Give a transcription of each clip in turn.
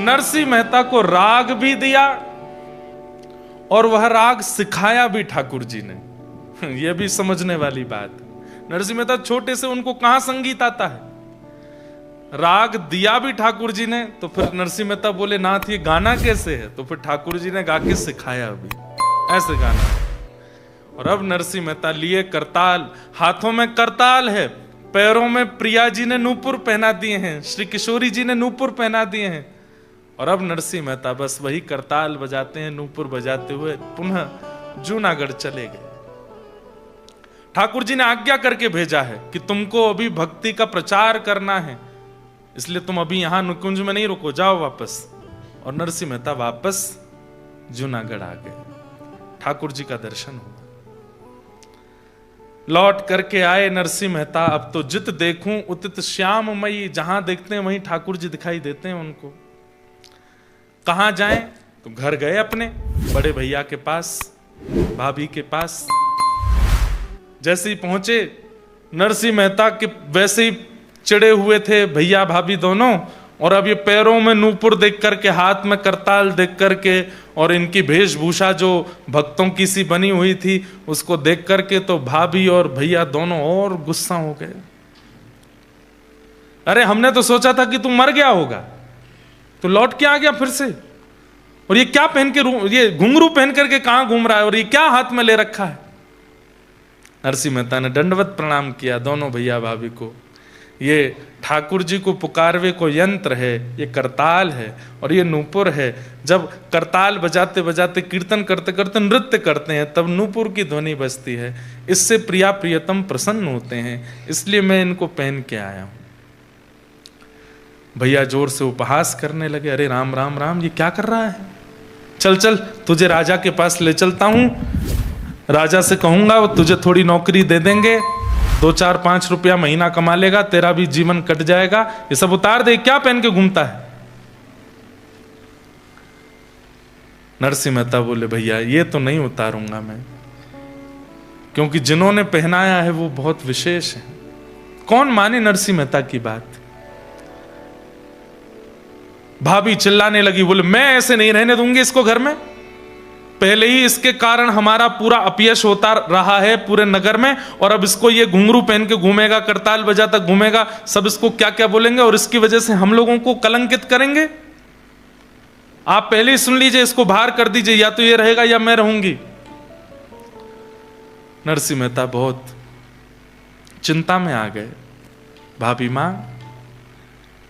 नरसिंह मेहता को राग भी दिया और वह राग सिखाया भी ठाकुर जी ने। यह भी समझने वाली बात। नरसिंह मेहता छोटे से, उनको कहां संगीत आता है। राग दिया भी ठाकुर जी ने, तो फिर नरसिंह मेहता बोले नाथ ये गाना कैसे है, तो फिर ठाकुर जी ने गा के सिखाया भी, ऐसे गाना। और अब नरसिंह मेहता लिए करताल, हाथों में करताल है, पैरों में प्रिया जी ने नूपुर पहना दिए हैं, श्री किशोरी जी ने नूपुर पहना दिए हैं। और अब नरसिंह मेहता बस वही करताल बजाते हैं, नूपुर बजाते हुए पुनः जूनागढ़ चले गए। ठाकुर जी ने आज्ञा करके भेजा है कि तुमको अभी भक्ति का प्रचार करना है, इसलिए तुम अभी यहां नुकुंज में नहीं रुको, जाओ वापस। और नरसिंह मेहता वापस जूनागढ़ आ गए। ठाकुर जी का दर्शन हुआ। लौट करके आए नरसिंह मेहता। अब तो जित देखूं उतित श्याममयी, जहां देखते हैं वहीं ठाकुर जी दिखाई देते हैं उनको। कहां जाएं, तो घर गए अपने बड़े भैया के पास, भाभी के पास। जैसे ही पहुंचे, नरसिंह मेहता के वैसे ही चिड़े हुए थे भैया भाभी दोनों। और अब ये पैरों में नूपुर देख करके, हाथ में करताल देख करके, और इनकी वेशभूषा जो भक्तों की सी बनी हुई थी उसको देख करके तो भाभी और भैया दोनों और गुस्सा हो गए। अरे हमने तो सोचा था कि तू मर गया होगा, तो लौट के आ गया फिर से। और ये क्या पहन के, ये घुंघरू पहन करके कहां घूम रहा है, और ये क्या हाथ में ले रखा है। नरसिंह मेहता ने दंडवत प्रणाम किया दोनों भैया भाभी को। ये ठाकुर जी को पुकारवे को यंत्र है, ये करताल है और ये नूपुर है। जब करताल बजाते बजाते, कीर्तन करते करते नृत्य करते हैं, तब नूपुर की ध्वनि बजती है। इससे प्रिया प्रियतम प्रसन्न होते हैं, इसलिए मैं इनको पहन के आया हूं। भैया जोर से उपहास करने लगे, अरे राम राम राम, ये क्या कर रहा है। चल चल, तुझे राजा के पास ले चलता हूं, राजा से कहूंगा वो तुझे थोड़ी नौकरी दे देंगे, 2-4-5 रुपया महीना कमा लेगा, तेरा भी जीवन कट जाएगा। ये सब उतार दे, क्या पहन के घूमता है। नरसिंह मेहता बोले भैया ये तो नहीं उतारूंगा मैं, क्योंकि जिन्होंने पहनाया है वो बहुत विशेष है। कौन माने नरसिंह मेहता की बात। भाभी चिल्लाने लगी, बोले मैं ऐसे नहीं रहने दूंगी इसको घर में। पहले ही इसके कारण हमारा पूरा अपयश होता रहा है पूरे नगर में, और अब इसको ये घुंघरू पहन के घूमेगा, करताल बजाता घूमेगा, सब इसको क्या क्या बोलेंगे, और इसकी वजह से हम लोगों को कलंकित करेंगे। आप पहले ही सुन लीजिए, इसको बाहर कर दीजिए, या तो ये रहेगा या मैं रहूंगी। नरसिंह मेहता बहुत चिंता में आ गए। भाभी मां,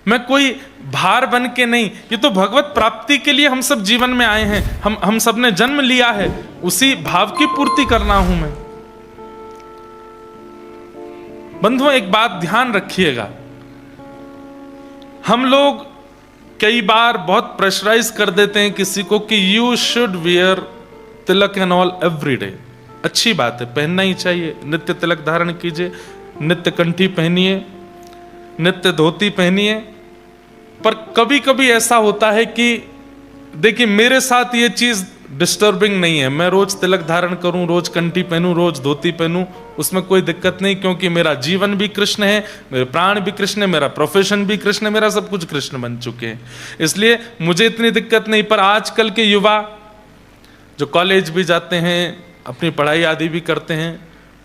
मैं कोई भार बन के नहीं, ये तो भगवत प्राप्ति के लिए हम सब जीवन में आए हैं, हम सब ने जन्म लिया है, उसी भाव की पूर्ति करना हूं मैं। बंधुओं एक बात ध्यान रखिएगा, हम लोग कई बार बहुत प्रेशराइज कर देते हैं किसी को कि you should wear Tilak and all every day. अच्छी बात है, पहनना ही चाहिए, नित्य तिलक धारण कीजिए, नित्य कंठी पहनिए, नित्य धोती पहनिए। पर कभी कभी ऐसा होता है कि देखिए मेरे साथ ये चीज डिस्टर्बिंग नहीं है, मैं रोज तिलक धारण करूं, रोज कंठी पहनूं, रोज धोती पहनूं, उसमें कोई दिक्कत नहीं, क्योंकि मेरा जीवन भी कृष्ण है, मेरे प्राण भी कृष्ण है, मेरा प्रोफेशन भी कृष्ण है, मेरा सब कुछ कृष्ण बन चुके हैं, इसलिए मुझे इतनी दिक्कत नहीं। पर आजकल के युवा जो कॉलेज भी जाते हैं, अपनी पढ़ाई आदि भी करते हैं,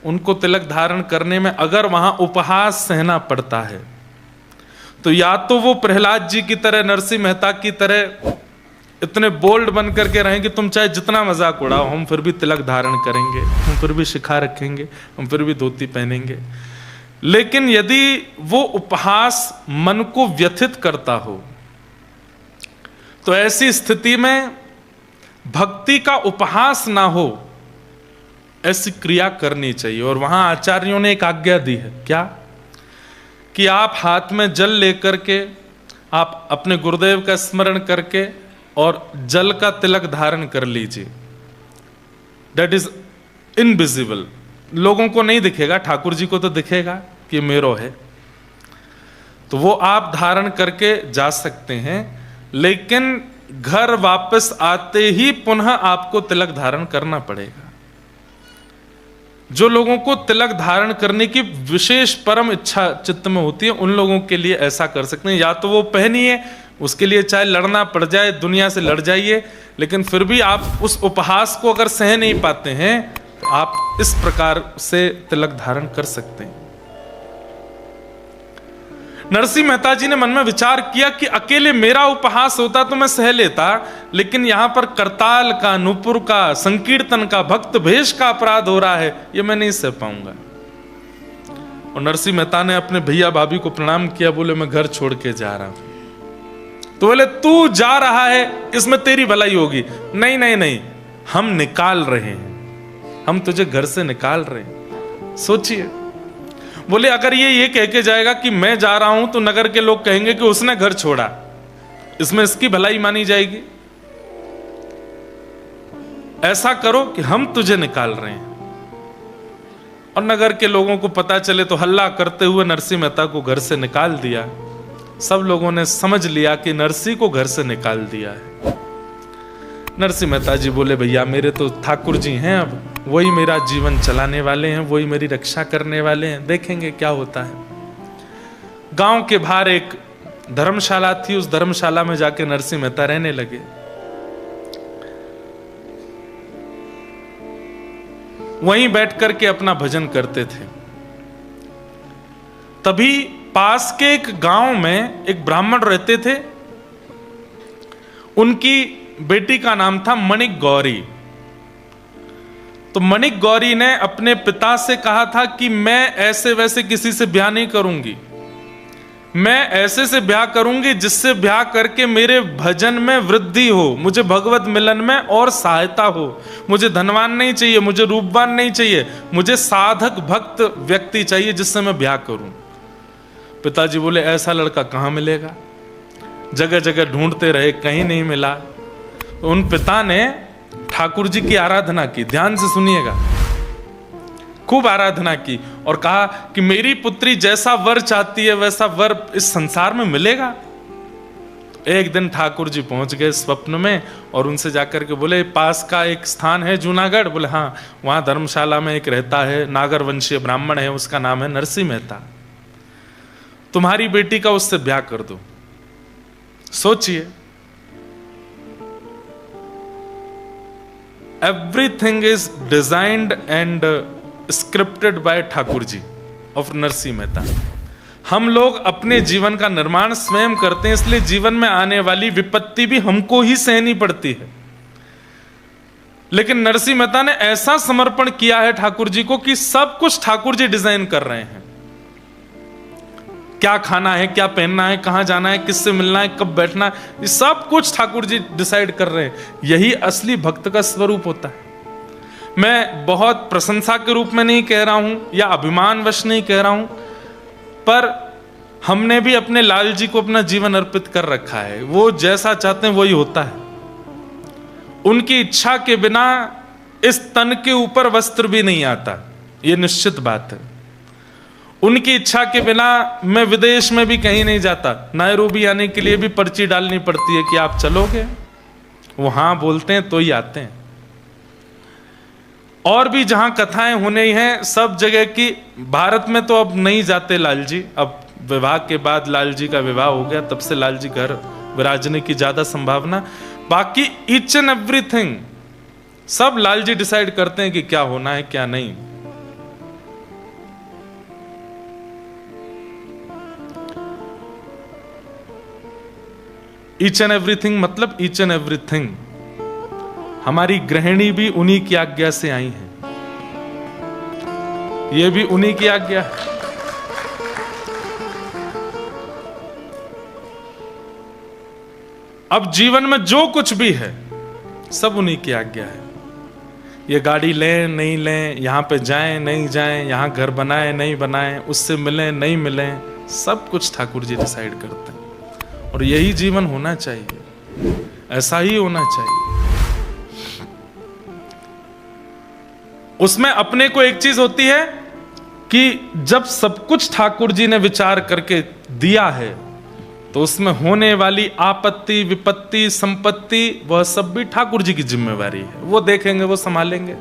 उनको तिलक धारण करने में अगर वहां उपहास सहना पड़ता है, तो या तो वो प्रहलाद जी की तरह, नरसिंह मेहता की तरह इतने बोल्ड बन करके रहें कि तुम चाहे जितना मजाक उड़ाओ, हम फिर भी तिलक धारण करेंगे, हम फिर भी शिखा रखेंगे, हम फिर भी धोती पहनेंगे। लेकिन यदि वो उपहास मन को व्यथित करता हो, तो ऐसी स्थिति में भक्ति का उपहास ना हो, ऐसी क्रिया करनी चाहिए। और वहां आचार्यों ने एक आज्ञा दी है, क्या कि आप हाथ में जल लेकर के, आप अपने गुरुदेव का स्मरण करके और जल का तिलक धारण कर लीजिए। दैट इज इनविजिबल, लोगों को नहीं दिखेगा, ठाकुर जी को तो दिखेगा कि मेरो है, तो वो आप धारण करके जा सकते हैं। लेकिन घर वापस आते ही पुनः आपको तिलक धारण करना पड़ेगा। जो लोगों को तिलक धारण करने की विशेष परम इच्छा चित्त में होती है, उन लोगों के लिए ऐसा कर सकते हैं। या तो वो पहनिए, उसके लिए चाहे लड़ना पड़ जाए, दुनिया से लड़ जाइए, लेकिन फिर भी आप उस उपहास को अगर सह नहीं पाते हैं तो आप इस प्रकार से तिलक धारण कर सकते हैं। नरसिंह मेहता जी ने मन में विचार किया कि अकेले मेरा उपहास होता तो मैं सह लेता, लेकिन यहां पर करताल का, नूपुर का, संकीर्तन का, भक्त भेष का अपराध हो रहा है, ये मैं नहीं सह पाऊंगा। और नरसिंह मेहता ने अपने भैया भाभी को प्रणाम किया, बोले मैं घर छोड़ के जा रहा हूं। तो बोले तू जा रहा है इसमें तेरी भलाई होगी। नहीं नहीं नहीं, हम निकाल रहे हैं, हम तुझे घर से निकाल रहे हैं। सोचिए, बोले अगर ये कह के जाएगा कि मैं जा रहा हूं तो नगर के लोग कहेंगे कि उसने घर छोड़ा, इसमें इसकी भलाई मानी जाएगी। ऐसा करो कि हम तुझे निकाल रहे हैं। और नगर के लोगों को पता चले तो हल्ला करते हुए नरसिंह मेहता को घर से निकाल दिया। सब लोगों ने समझ लिया कि नरसिंह को घर से निकाल दिया है। नरसिंह मेहता जी बोले भैया मेरे तो ठाकुर जी हैं, अब वही मेरा जीवन चलाने वाले हैं, वही मेरी रक्षा करने वाले हैं, देखेंगे क्या होता है। गांव के बाहर एक धर्मशाला थी, उस धर्मशाला में जाके नरसिंह मेहता रहने लगे। वहीं बैठ करके अपना भजन करते थे। तभी पास के एक गांव में एक ब्राह्मण रहते थे, उनकी बेटी का नाम था मणिक गौरी। तो मणिक गौरी ने अपने पिता से कहा था कि मैं ऐसे वैसे किसी से ब्याह नहीं करूंगी, मैं ऐसे से ब्याह करूंगी जिससे ब्याह करके मेरे भजन में वृद्धि हो, मुझे भगवत मिलन में और सहायता हो। मुझे धनवान नहीं चाहिए, मुझे रूपवान नहीं चाहिए, मुझे साधक भक्त व्यक्ति चाहिए जिससे मैं ब्याह करूं। पिताजी बोले ऐसा लड़का कहां मिलेगा, जगह जगह ढूंढते रहे, कहीं नहीं मिला। तो उन पिता ने ठाकुर जी की आराधना की, ध्यान से सुनिएगा, खूब आराधना की और कहा कि मेरी पुत्री जैसा वर चाहती है वैसा वर इस संसार में मिलेगा। एक दिन ठाकुर जी पहुंच गए स्वप्न में और उनसे जाकर के बोले पास का एक स्थान है जूनागढ़, बोले हाँ, वहां धर्मशाला में एक रहता है नागर वंशीय ब्राह्मण है, उसका नाम है नरसिंह मेहता, तुम्हारी बेटी का उससे ब्याह कर दो। सोचिए, everything is designed and scripted by Thakur ji of Narsingh Mehta. हम लोग अपने जीवन का निर्माण स्वयं करते हैं, इसलिए जीवन में आने वाली विपत्ति भी हमको ही सहनी पड़ती है। लेकिन नरसिंह मेहता ने ऐसा समर्पण किया है ठाकुर जी को कि सब कुछ ठाकुर जी डिजाइन कर रहे हैं। क्या खाना है, क्या पहनना है, कहां जाना है, किससे मिलना है, कब बैठना है, ये सब कुछ ठाकुर जी डिसाइड कर रहे हैं। यही असली भक्त का स्वरूप होता है। मैं बहुत प्रशंसा के रूप में नहीं कह रहा हूं या अभिमानवश नहीं कह रहा हूं, पर हमने भी अपने लाल जी को अपना जीवन अर्पित कर रखा है। वो जैसा चाहते हैं वही होता है। उनकी इच्छा के बिना इस तन के ऊपर वस्त्र भी नहीं आता, ये निश्चित बात है। उनकी इच्छा के बिना मैं विदेश में भी कहीं नहीं जाता। नायरोबी आने के लिए भी पर्ची डालनी पड़ती है कि आप चलोगे, वो हाँ बोलते हैं तो ही आते हैं। और भी जहां कथाएं होने ही हैं सब जगह की, भारत में तो अब नहीं जाते लाल जी, अब विवाह के बाद लाल जी का विवाह हो गया, तब से लाल जी घर विराजने की ज्यादा संभावना। बाकी ईच एंड एवरीथिंग सब लाल जी डिसाइड करते हैं कि क्या होना है क्या नहीं। ईच एंड एवरीथिंग मतलब ईच एंड एवरीथिंग। हमारी गृहिणी भी उन्हीं की आज्ञा से आई है, ये भी उन्हीं की आज्ञा है। अब जीवन में जो कुछ भी है सब उन्हीं की आज्ञा है। ये गाड़ी लें नहीं लें, यहां पे जाएं नहीं जाएं, यहां घर बनाएं नहीं बनाएं, उससे मिलें नहीं मिलें, सब कुछ ठाकुर जी डिसाइड करते हैं। और यही जीवन होना चाहिए, ऐसा ही होना चाहिए। उसमें अपने को एक चीज होती है कि जब सब कुछ ठाकुर जी ने विचार करके दिया है तो उसमें होने वाली आपत्ति विपत्ति संपत्ति वह सब भी ठाकुर जी की जिम्मेवारी है। वो देखेंगे, वो संभालेंगे।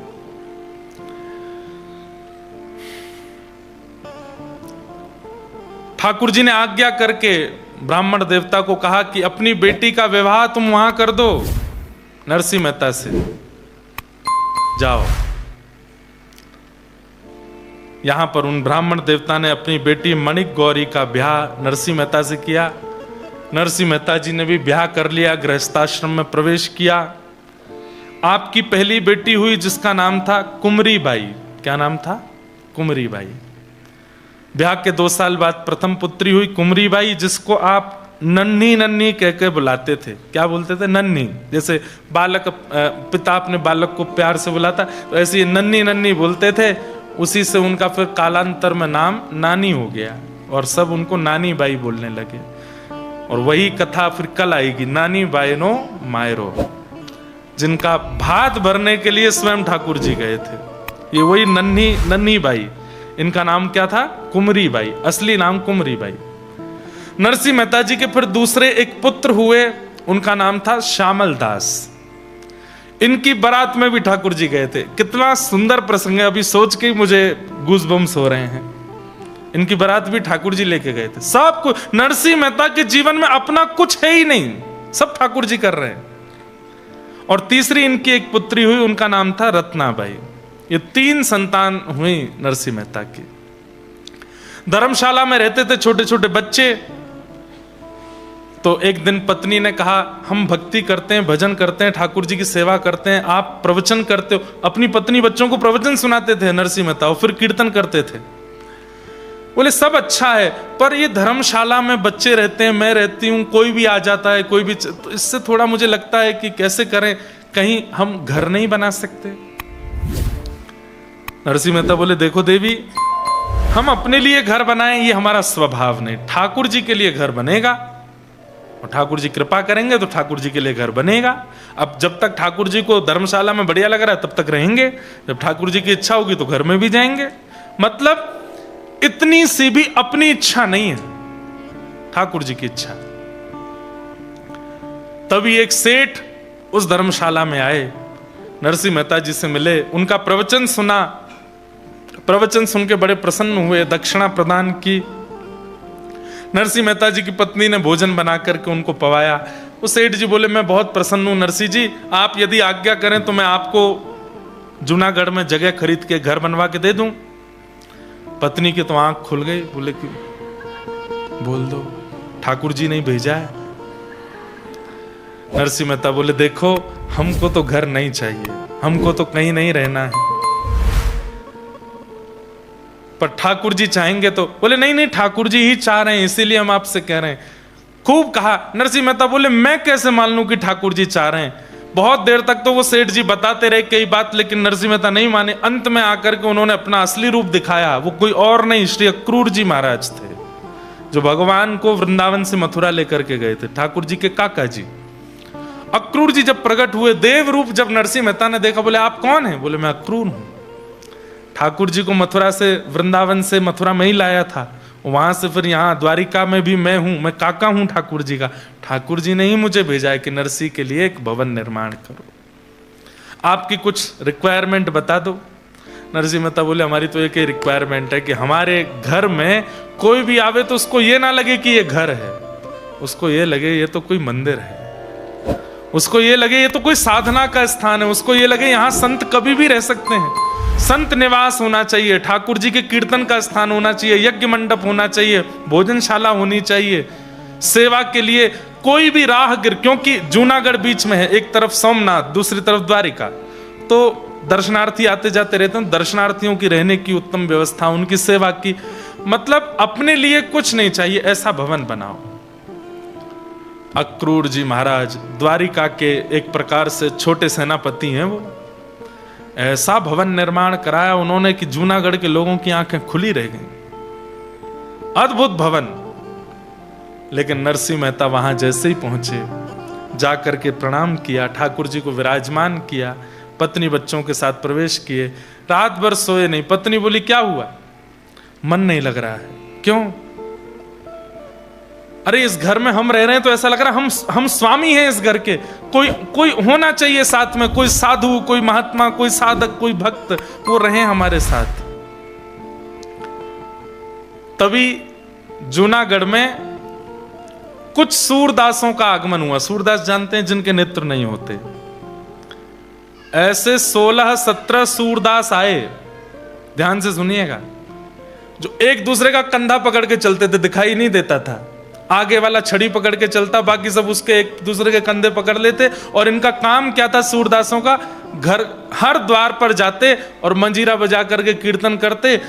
ठाकुर जी ने आज्ञा करके ब्राह्मण देवता को कहा कि अपनी बेटी का विवाह तुम वहां कर दो नरसिंह मेहता से, जाओ। यहां पर उन ब्राह्मण देवता ने अपनी बेटी मणिक गौरी का ब्याह नरसिंह मेहता से किया। नरसिंह मेहता जी ने भी ब्याह कर लिया, गृहस्थाश्रम में प्रवेश किया। आपकी पहली बेटी हुई जिसका नाम था कुमरी बाई। क्या नाम था? कुमरी बाई। ब्याह के 2 साल बाद प्रथम पुत्री हुई कुमरी बाई, जिसको आप नन्ही नन्ही कह के बुलाते थे। क्या बोलते थे? नन्ही। जैसे बालक, पिता अपने बालक को प्यार से बुलाता, तो ऐसे ही नन्ही नन्ही बोलते थे। उसी से उनका फिर कालांतर में नाम नानी हो गया और सब उनको नानी बाई बोलने लगे। और वही कथा फिर कल आएगी, नानी बाई नो मायरो, जिनका भात भरने के लिए स्वयं ठाकुर जी गए थे। ये वही नन्ही नन्ही बाई, इनका नाम क्या था? कुमरी बाई, असली नाम कुमरी बाई। नरसिंह मेहता जी के फिर दूसरे एक पुत्र हुए, उनका नाम था श्यामल दास। इनकी बारात में भी ठाकुर जी गए थे। कितना सुंदर प्रसंग है, अभी सोच के मुझे गूज़बम्स हो रहे हैं। इनकी बारात भी ठाकुर जी लेके गए थे। सब कुछ नरसिंह मेहता के जीवन में अपना कुछ है ही नहीं, सब ठाकुर जी कर रहे हैं। और तीसरी इनकी एक पुत्री हुई, उनका नाम था रत्नाबाई। ये 3 संतान हुई नरसिंह मेहता की। धर्मशाला में रहते थे छोटे छोटे बच्चे। तो एक दिन पत्नी ने कहा, हम भक्ति करते हैं, भजन करते हैं, ठाकुर जी की सेवा करते हैं, आप प्रवचन करते हो। अपनी पत्नी बच्चों को प्रवचन सुनाते थे नरसिंह मेहता, और फिर कीर्तन करते थे। बोले सब अच्छा है, पर ये धर्मशाला में बच्चे रहते हैं, मैं रहती हूं, कोई भी आ जाता है, कोई भी, तो इससे थोड़ा मुझे लगता है कि कैसे करें, कहीं हम घर नहीं बना सकते। नरसिंह मेहता बोले, देखो देवी, हम अपने लिए घर बनाएं ये हमारा स्वभाव नहीं, ठाकुर जी के लिए घर बनेगा और ठाकुर जी कृपा करेंगे तो ठाकुर जी के लिए घर बनेगा। अब जब तक ठाकुर जी को धर्मशाला में बढ़िया लग रहा है तब तक रहेंगे, जब ठाकुर जी की इच्छा होगी तो घर में भी जाएंगे। मतलब इतनी सी भी अपनी इच्छा नहीं है, ठाकुर जी की इच्छा। तभी एक सेठ उस धर्मशाला में आए, नरसिंह मेहता जी से मिले, उनका प्रवचन सुना। प्रवचन सुन के बड़े प्रसन्न हुए, दक्षिणा प्रदान की। नरसिंह मेहता जी की पत्नी ने भोजन बना करके उनको पवाया। वो सेठ जी बोले, मैं बहुत प्रसन्न हूं नरसिंह जी, आप यदि आज्ञा करें तो मैं आपको जूनागढ़ में जगह खरीद के घर बनवा के दे दूं। पत्नी की तो आंख खुल गई, बोले कि बोल दो, ठाकुर जी ने भेजा है। नरसिंह मेहता बोले, देखो हमको तो घर नहीं चाहिए, हमको तो कहीं नहीं रहना है, पर ठाकुर जी चाहेंगे तो। बोले नहीं नहीं, ठाकुर जी ही चाह रहे हैं, इसीलिए हम आपसे कह रहे हैं। खूब कहा। नरसिंह मेहता बोले, मैं कैसे मान लूं कि ठाकुर जी चाह रहे हैं। बहुत देर तक तो वो सेठ जी बताते रहे कई बात, लेकिन नरसिंह मेहता नहीं माने। अंत में आकर के उन्होंने अपना असली रूप दिखाया। वो कोई और नहीं, श्री अक्रूर जी महाराज थे, जो भगवान को वृंदावन से मथुरा लेकर के गए थे, ठाकुर जी के काका जी। अक्रूर जी जब प्रकट हुए देव रूप, जब नरसिंह मेहता ने देखा, बोले आप कौन है? बोले मैं अक्रूर हूं, ठाकुर जी को मथुरा से, वृंदावन से मथुरा में ही लाया था, वहां से फिर यहाँ द्वारिका में भी मैं हूं, मैं काका हूं ठाकुर जी का। ठाकुर जी ने ही मुझे भेजा है कि नरसिंह के लिए एक भवन निर्माण करो, आपकी कुछ रिक्वायरमेंट बता दो। नरसिंह मेहता बोले, हमारी तो एक ही रिक्वायरमेंट है कि हमारे घर में कोई भी आवे तो उसको ये ना लगे कि ये घर है, उसको ये लगे ये तो कोई मंदिर है, उसको ये लगे ये तो कोई साधना का स्थान है, उसको ये लगे यहाँ संत कभी भी रह सकते हैं, संत निवास होना चाहिए, ठाकुर जी के कीर्तन का स्थान होना चाहिए, यज्ञ मंडप होना चाहिए, भोजनशाला होनी चाहिए, सेवा के लिए कोई भी राहगीर, क्योंकि जूनागढ़ बीच में है, एक तरफ सोमनाथ दूसरी तरफ द्वारिका, तो दर्शनार्थी आते जाते रहते हैं। दर्शनार्थियों की रहने की उत्तम व्यवस्था, उनकी सेवा की, मतलब अपने लिए कुछ नहीं चाहिए, ऐसा भवन बनाओ। अक्रूर जी महाराज द्वारिका के एक प्रकार से छोटे सेनापति हैं, वो ऐसा भवन निर्माण कराया उन्होंने कि जूनागढ़ के लोगों की आंखें खुली रह गईं। अद्भुत भवन। लेकिन नरसिंह मेहता वहां जैसे ही पहुंचे, जाकर के प्रणाम किया, ठाकुर जी को विराजमान किया, पत्नी बच्चों के साथ प्रवेश किए, रात भर सोए नहीं। पत्नी बोली, क्या हुआ? मन नहीं लग रहा है। क्यों? अरे इस घर में हम रह रहे हैं तो ऐसा लग रहा है हम स्वामी हैं इस घर के, कोई होना चाहिए साथ में, कोई साधु, कोई महात्मा, कोई साधक, कोई भक्त, वो रहे हमारे साथ। तभी जूनागढ़ में कुछ सूरदासों का आगमन हुआ। सूरदास जानते हैं जिनके नेत्र नहीं होते। ऐसे 16-17 सूरदास आए, ध्यान से सुनिएगा, जो एक दूसरे का कंधा पकड़ के चलते थे, दिखाई नहीं देता था। आगे वाला छड़ी पकड़ के चलता, बाकी सब उसके एक दूसरे के कंधे पकड़ लेते। और इनका काम क्या था सूरदासों का? घर हर द्वार पर जाते और मंजीरा बजा करके कीर्तन करते।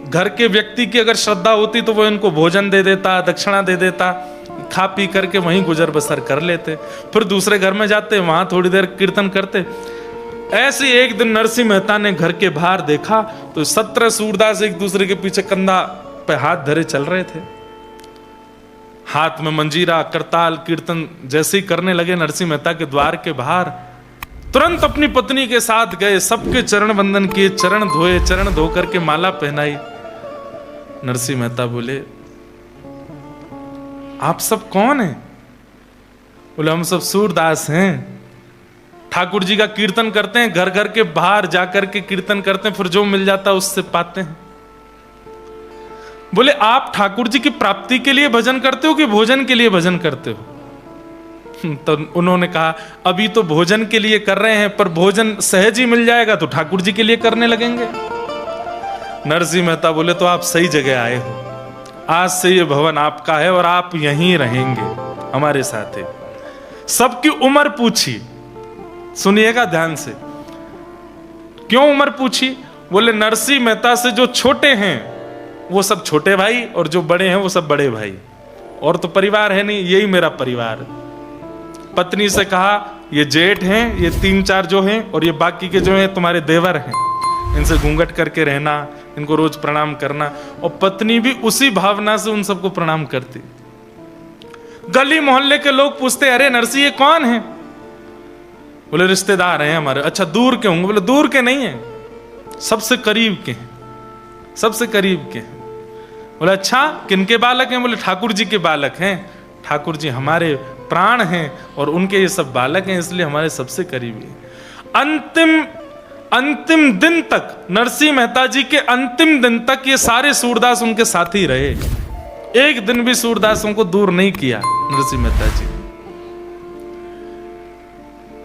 घर के व्यक्ति की अगर श्रद्धा होती तो वो इनको भोजन दे देता, दक्षिणा दे देता, खा पी करके वहीं गुजर बसर कर लेते। फिर दूसरे घर में जाते, वहां थोड़ी देर कीर्तन करते। ऐसे एक दिन नरसिंह मेहता ने घर के बाहर देखा तो 17 सूरदास एक दूसरे के पीछे कंधा पे हाथ धरे चल रहे थे, हाथ में मंजीरा, करताल, कीर्तन जैसे ही करने लगे नरसिंह मेहता के द्वार के बाहर, तुरंत अपनी पत्नी के साथ गए, सबके चरण वंदन किए, चरण धोए, चरण धो करके माला पहनाई। नरसिंह मेहता बोले, आप सब कौन हैं? बोले, हम सब सूरदास हैं, ठाकुर जी का कीर्तन करते हैं, घर घर के बाहर जाकर के कीर्तन करते हैं, फिर जो मिल जाता है उससे पाते हैं। बोले, आप ठाकुर जी की प्राप्ति के लिए भजन करते हो कि भोजन के लिए भजन करते हो? तो उन्होंने कहा, अभी तो भोजन के लिए कर रहे हैं, पर भोजन सहज ही मिल जाएगा तो ठाकुर जी के लिए करने लगेंगे। नरसिंह मेहता बोले, तो आप सही जगह आए हो, आज से ये भवन आपका है और आप यहीं रहेंगे हमारे साथ। सबकी उम्र पूछी, सुनिएगा ध्यान से, क्यों उम्र पूछी? बोले, नरसिंह मेहता से जो छोटे हैं वो सब छोटे भाई और जो बड़े हैं वो सब बड़े भाई, और तो परिवार है नहीं, यही मेरा परिवार। पत्नी से कहा, ये जेठ हैं, ये 3-4 जो हैं, और ये बाकी के जो हैं तुम्हारे देवर हैं, इनसे घूंघट करके रहना, इनको रोज प्रणाम करना। और पत्नी भी उसी भावना से उन सबको प्रणाम करती। गली मोहल्ले के लोग पूछते, अरे नरसिंह ये कौन है? बोले, रिश्तेदार हैं हमारे। अच्छा, दूर के होंगे? बोले, दूर के नहीं है, सबसे करीब के हैं, सबसे करीब के हैं। बोले, अच्छा, किनके बालक हैं? बोले, ठाकुर जी के बालक हैं, ठाकुर जी हमारे प्राण हैं और उनके ये सब बालक हैं, इसलिए हमारे सबसे करीबी हैं। अंतिम दिन तक, नरसिंह मेहता जी के अंतिम दिन तक ये सारे सूरदास उनके साथ ही रहे। एक दिन भी सूरदासों को दूर नहीं किया नरसिंह मेहता जी।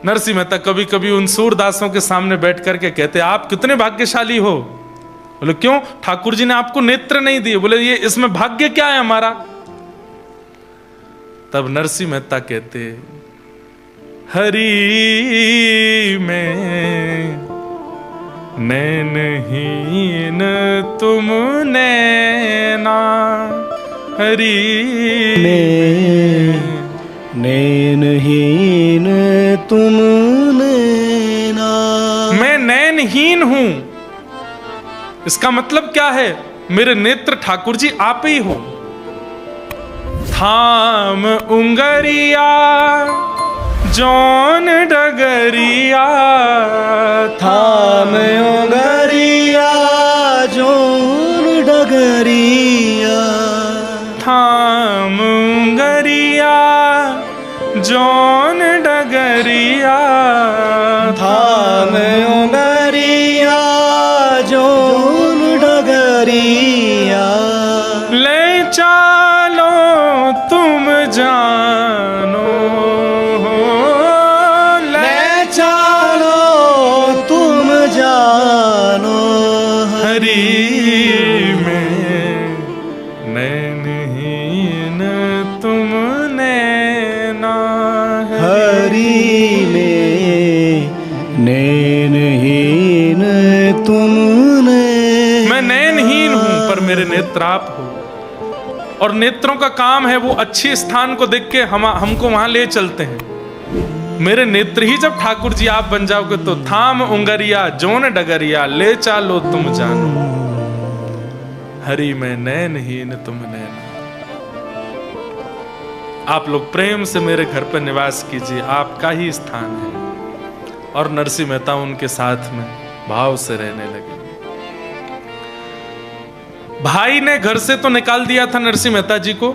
नरसिंह मेहता कभी कभी उन सूरदासों के सामने बैठ करके कहते, आप कितने भाग्यशाली हो। बोले, क्यों? ठाकुर जी ने आपको नेत्र नहीं दिए। बोले, ये इसमें भाग्य क्या है हमारा? तब नरसिंह मेहता कहते, हरि में नैनहीन तुम नैना, हरि में नैनहीन तुम नैना। मैं नैनहीन हूं, इसका मतलब क्या है? मेरे नेत्र ठाकुर जी आप ही हो। थाम उंगरिया जौन डगरिया, थाम उंगरिया जौन डगरिया, थाम उंगरिया जौन डगरिया, थाम उंगरिया जौन डगरिया। ले चालो तुम जानो, ले चालो तुम जानो, हरि में नैनहीन तुम नैना, हरि में नैनहीन तुम नैना। मैं नैनहीन हूं पर मेरे नेत्र आप हो। और नेत्रों का काम है वो अच्छे स्थान को देख के हमको वहां ले चलते हैं। मेरे नेत्र ही जब ठाकुर जी आप बन जाओगे तो थाम उंगरिया जोन डगरिया, ले चालो तुम जानो, हरि में नैनहीन तुम नैना। आप लोग प्रेम से मेरे घर पर निवास कीजिए, आपका ही स्थान है। और नरसिंह मेहता उनके साथ में भाव से रहने लगे। भाई ने घर से तो निकाल दिया था नरसिंह मेहता जी को,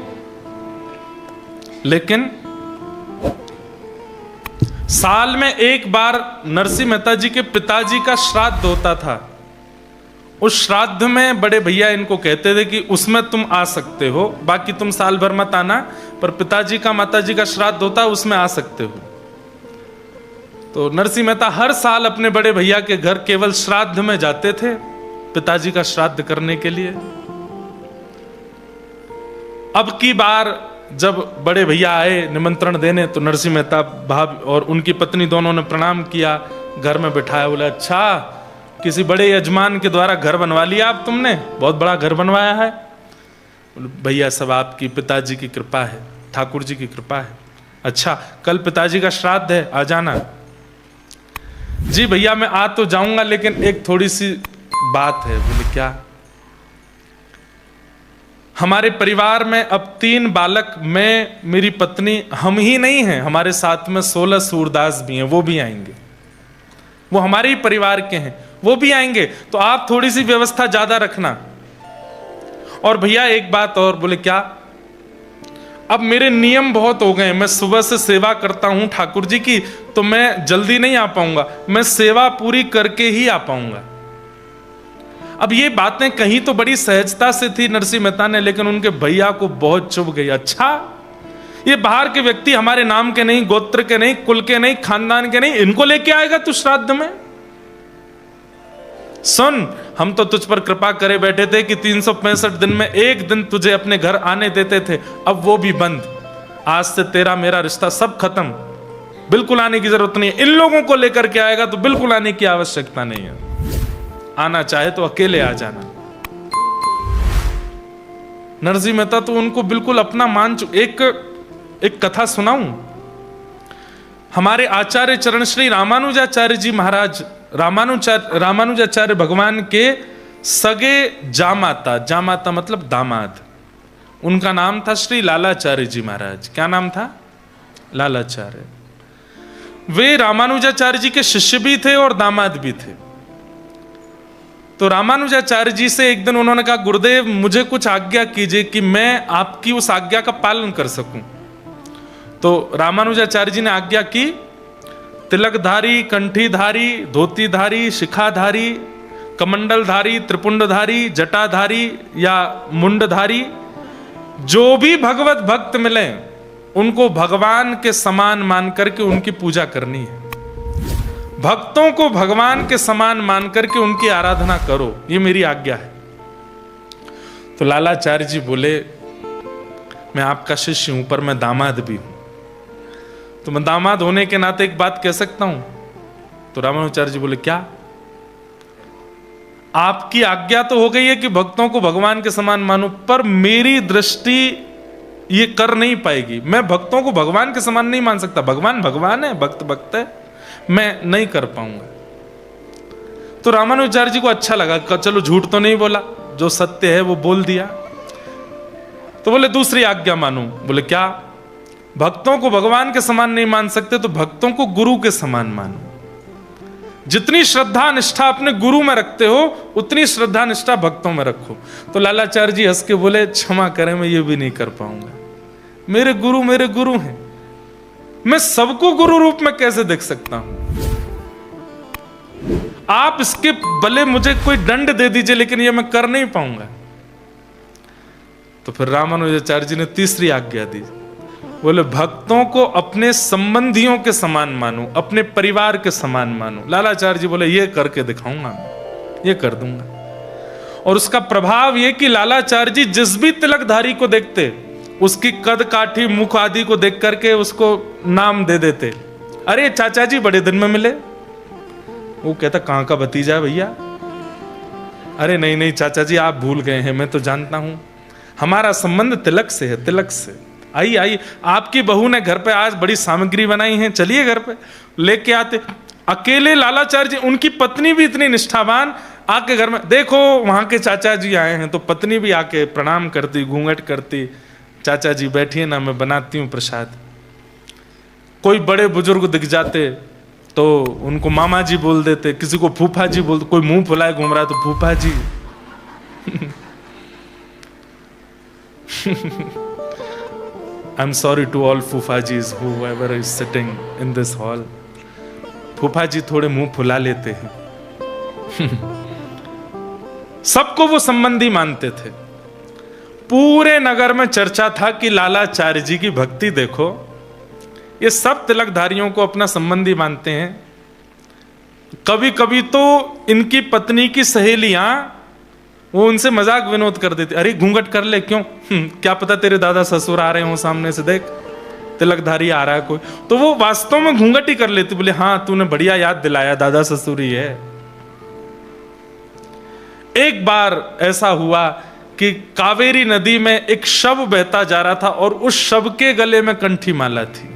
लेकिन साल में एक बार नरसिंह मेहता जी के पिताजी का श्राद्ध होता था। उस श्राद्ध में बड़े भैया इनको कहते थे कि उसमें तुम आ सकते हो, बाकी तुम साल भर मत आना, पर पिताजी का माताजी का श्राद्ध होता है उसमें आ सकते हो। तो नरसिंह मेहता हर साल अपने बड़े भैया के घर केवल श्राद्ध में जाते थे, पिताजी का श्राद्ध करने के लिए। अब की बार जब बड़े भैया आए निमंत्रण देने, तो नरसिंह मेहता भाभी और उनकी पत्नी दोनों ने प्रणाम किया, घर में बिठाया। बोले अच्छा, किसी बड़े यजमान के द्वारा घर बनवा लिया आप तुमने, बहुत बड़ा घर बनवाया है। बोले भैया सब आपकी पिताजी की कृपा है, ठाकुर जी की कृपा है। अच्छा कल पिताजी का श्राद्ध है, आ जाना। जी भैया मैं आ तो जाऊंगा, लेकिन एक थोड़ी सी बात है। बोले क्या? हमारे परिवार में अब 3 बालक, मैं, मेरी पत्नी, हम ही नहीं हैं, हमारे साथ में 16 सूरदास भी हैं, वो भी आएंगे, वो हमारे ही परिवार के हैं, वो भी आएंगे, तो आप थोड़ी सी व्यवस्था ज्यादा रखना। और भैया एक बात और। बोले क्या? अब मेरे नियम बहुत हो गए, मैं सुबह से सेवा करता हूं ठाकुर जी की, तो मैं जल्दी नहीं आ पाऊंगा, मैं सेवा पूरी करके ही आ पाऊंगा। अब ये बातें कहीं तो बड़ी सहजता से थी नरसिंह मेहता ने, लेकिन उनके भैया को बहुत चुभ गई। अच्छा ये बाहर के व्यक्ति, हमारे नाम के नहीं, गोत्र के नहीं, कुल के नहीं, खानदान के नहीं, इनको लेके आएगा तू श्राद्ध में? सुन, हम तो तुझ पर कृपा करे बैठे थे कि 365 दिन में एक दिन तुझे अपने घर आने देते थे, अब वो भी बंद। आज से तेरा मेरा रिश्ता सब खत्म, बिल्कुल आने की जरूरत नहीं है। इन लोगों को लेकर के आएगा तो बिल्कुल आने की आवश्यकता नहीं है, आना चाहे तो अकेले आ जाना। नरसिंह मेहता तो उनको बिल्कुल अपना मान चुके। एक कथा सुनाऊं। हमारे आचार्य चरण श्री रामानुजाचार्य जी महाराज, रामानुजाचार्य भगवान के सगे जामाता, जामाता मतलब दामाद, उनका नाम था श्री लालाचार्य जी महाराज। क्या नाम था? लालाचार्य। वे रामानुजाचार्य जी के शिष्य भी थे और दामाद भी थे। तो रामानुजाचार्य जी से एक दिन उन्होंने कहा, गुरुदेव मुझे कुछ आज्ञा कीजिए कि मैं आपकी उस आज्ञा का पालन कर सकूं। तो रामानुजाचार्य जी ने आज्ञा की, तिलकधारी, कंठीधारी, धोतीधारी, शिखाधारी, कमंडलधारी, त्रिपुंडधारी, जटाधारी या मुंडधारी, जो भी भगवत भक्त मिले उनको भगवान के समान मान करके उनकी पूजा करनी है। भक्तों को भगवान के समान मान करके उनकी आराधना करो, ये मेरी आज्ञा है। तो लालाचार्य जी बोले, मैं आपका शिष्य हूं पर मैं दामाद भी हूं, तो मैं दामाद होने के नाते एक बात कह सकता हूं। तो रामानुजाचार्य जी बोले क्या? आपकी आज्ञा तो हो गई है कि भक्तों को भगवान के समान मानो, पर मेरी दृष्टि ये कर नहीं पाएगी। मैं भक्तों को भगवान के समान नहीं मान सकता, भगवान भगवान है, भक्त भक्त है, मैं नहीं कर पाऊंगा। तो रामानुजाचार्य जी को अच्छा लगा, चलो झूठ तो नहीं बोला, जो सत्य है वो बोल दिया। तो बोले दूसरी आज्ञा मानो। बोले क्या? भक्तों को भगवान के समान नहीं मान सकते तो भक्तों को गुरु के समान मानो। जितनी श्रद्धा निष्ठा अपने गुरु में रखते हो उतनी श्रद्धा निष्ठा भक्तों में रखो। तो लालाचार्य जी हंस के बोले, क्षमा करें मैं ये भी नहीं कर पाऊंगा, मेरे गुरु हैं, मैं सबको गुरु रूप में कैसे देख सकता हूं? आप इसके भले मुझे कोई दंड दे दीजिए, लेकिन ये मैं कर नहीं पाऊंगा। तो फिर रामानुजाचार्य जी ने तीसरी आज्ञा दी। बोले भक्तों को अपने संबंधियों के समान मानो, अपने परिवार के समान मानो। लालाचार्य जी बोले ये करके दिखाऊंगा, मैं ये कर दूंगा। और उसका प्रभाव ये कि लालाचार्य जी जिस भी तिलकधारी को देखते उसकी कद काठी, मुख आदि को देख करके उसको नाम दे देते। अरे चाचा जी बड़े दिन में मिले। वो कहता कहां का भतीजा है भैया? अरे नहीं नहीं चाचा जी आप भूल गए हैं, मैं तो जानता हूं, हमारा संबंध तिलक से है, तिलक से। आइए आइए, आपकी बहू ने घर पे आज बड़ी सामग्री बनाई है, चलिए घर पे लेके आते। अकेले लालाचार्य जी, उनकी पत्नी भी इतनी निष्ठावान, आके घर में देखो वहां के चाचा जी आए हैं, तो पत्नी भी आके प्रणाम करती, घूंघट करती, चाचा जी बैठिए ना मैं बनाती हूँ प्रसाद। कोई बड़े बुजुर्ग दिख जाते तो उनको मामा जी बोल देते, किसी को फूफा जी बोलते, कोई मुंह फुलाए घूम रहा है तो फूफा जी। I'm sorry to all फूफाजीज whoever is sitting in this hall. फूफा जी थोड़े मुंह फुला लेते हैं। सबको वो संबंधी मानते थे। पूरे नगर में चर्चा था कि लालाचार्य जी की भक्ति देखो, ये सब तिलकधारियों को अपना संबंधी मानते हैं। कभी कभी तो इनकी पत्नी की सहेलियां वो उनसे मजाक विनोद कर देती, अरे घूंघट कर ले, क्यों क्या पता तेरे दादा ससुर आ रहे हो सामने से, देख तिलकधारी आ रहा है कोई, तो वो वास्तव में घूंघट ही कर लेती, बोले हाँ तूने बढ़िया याद दिलाया, दादा ससुर ही है। एक बार ऐसा हुआ कि कावेरी नदी में एक शव बहता जा रहा था और उस शव के गले में कंठी माला थी,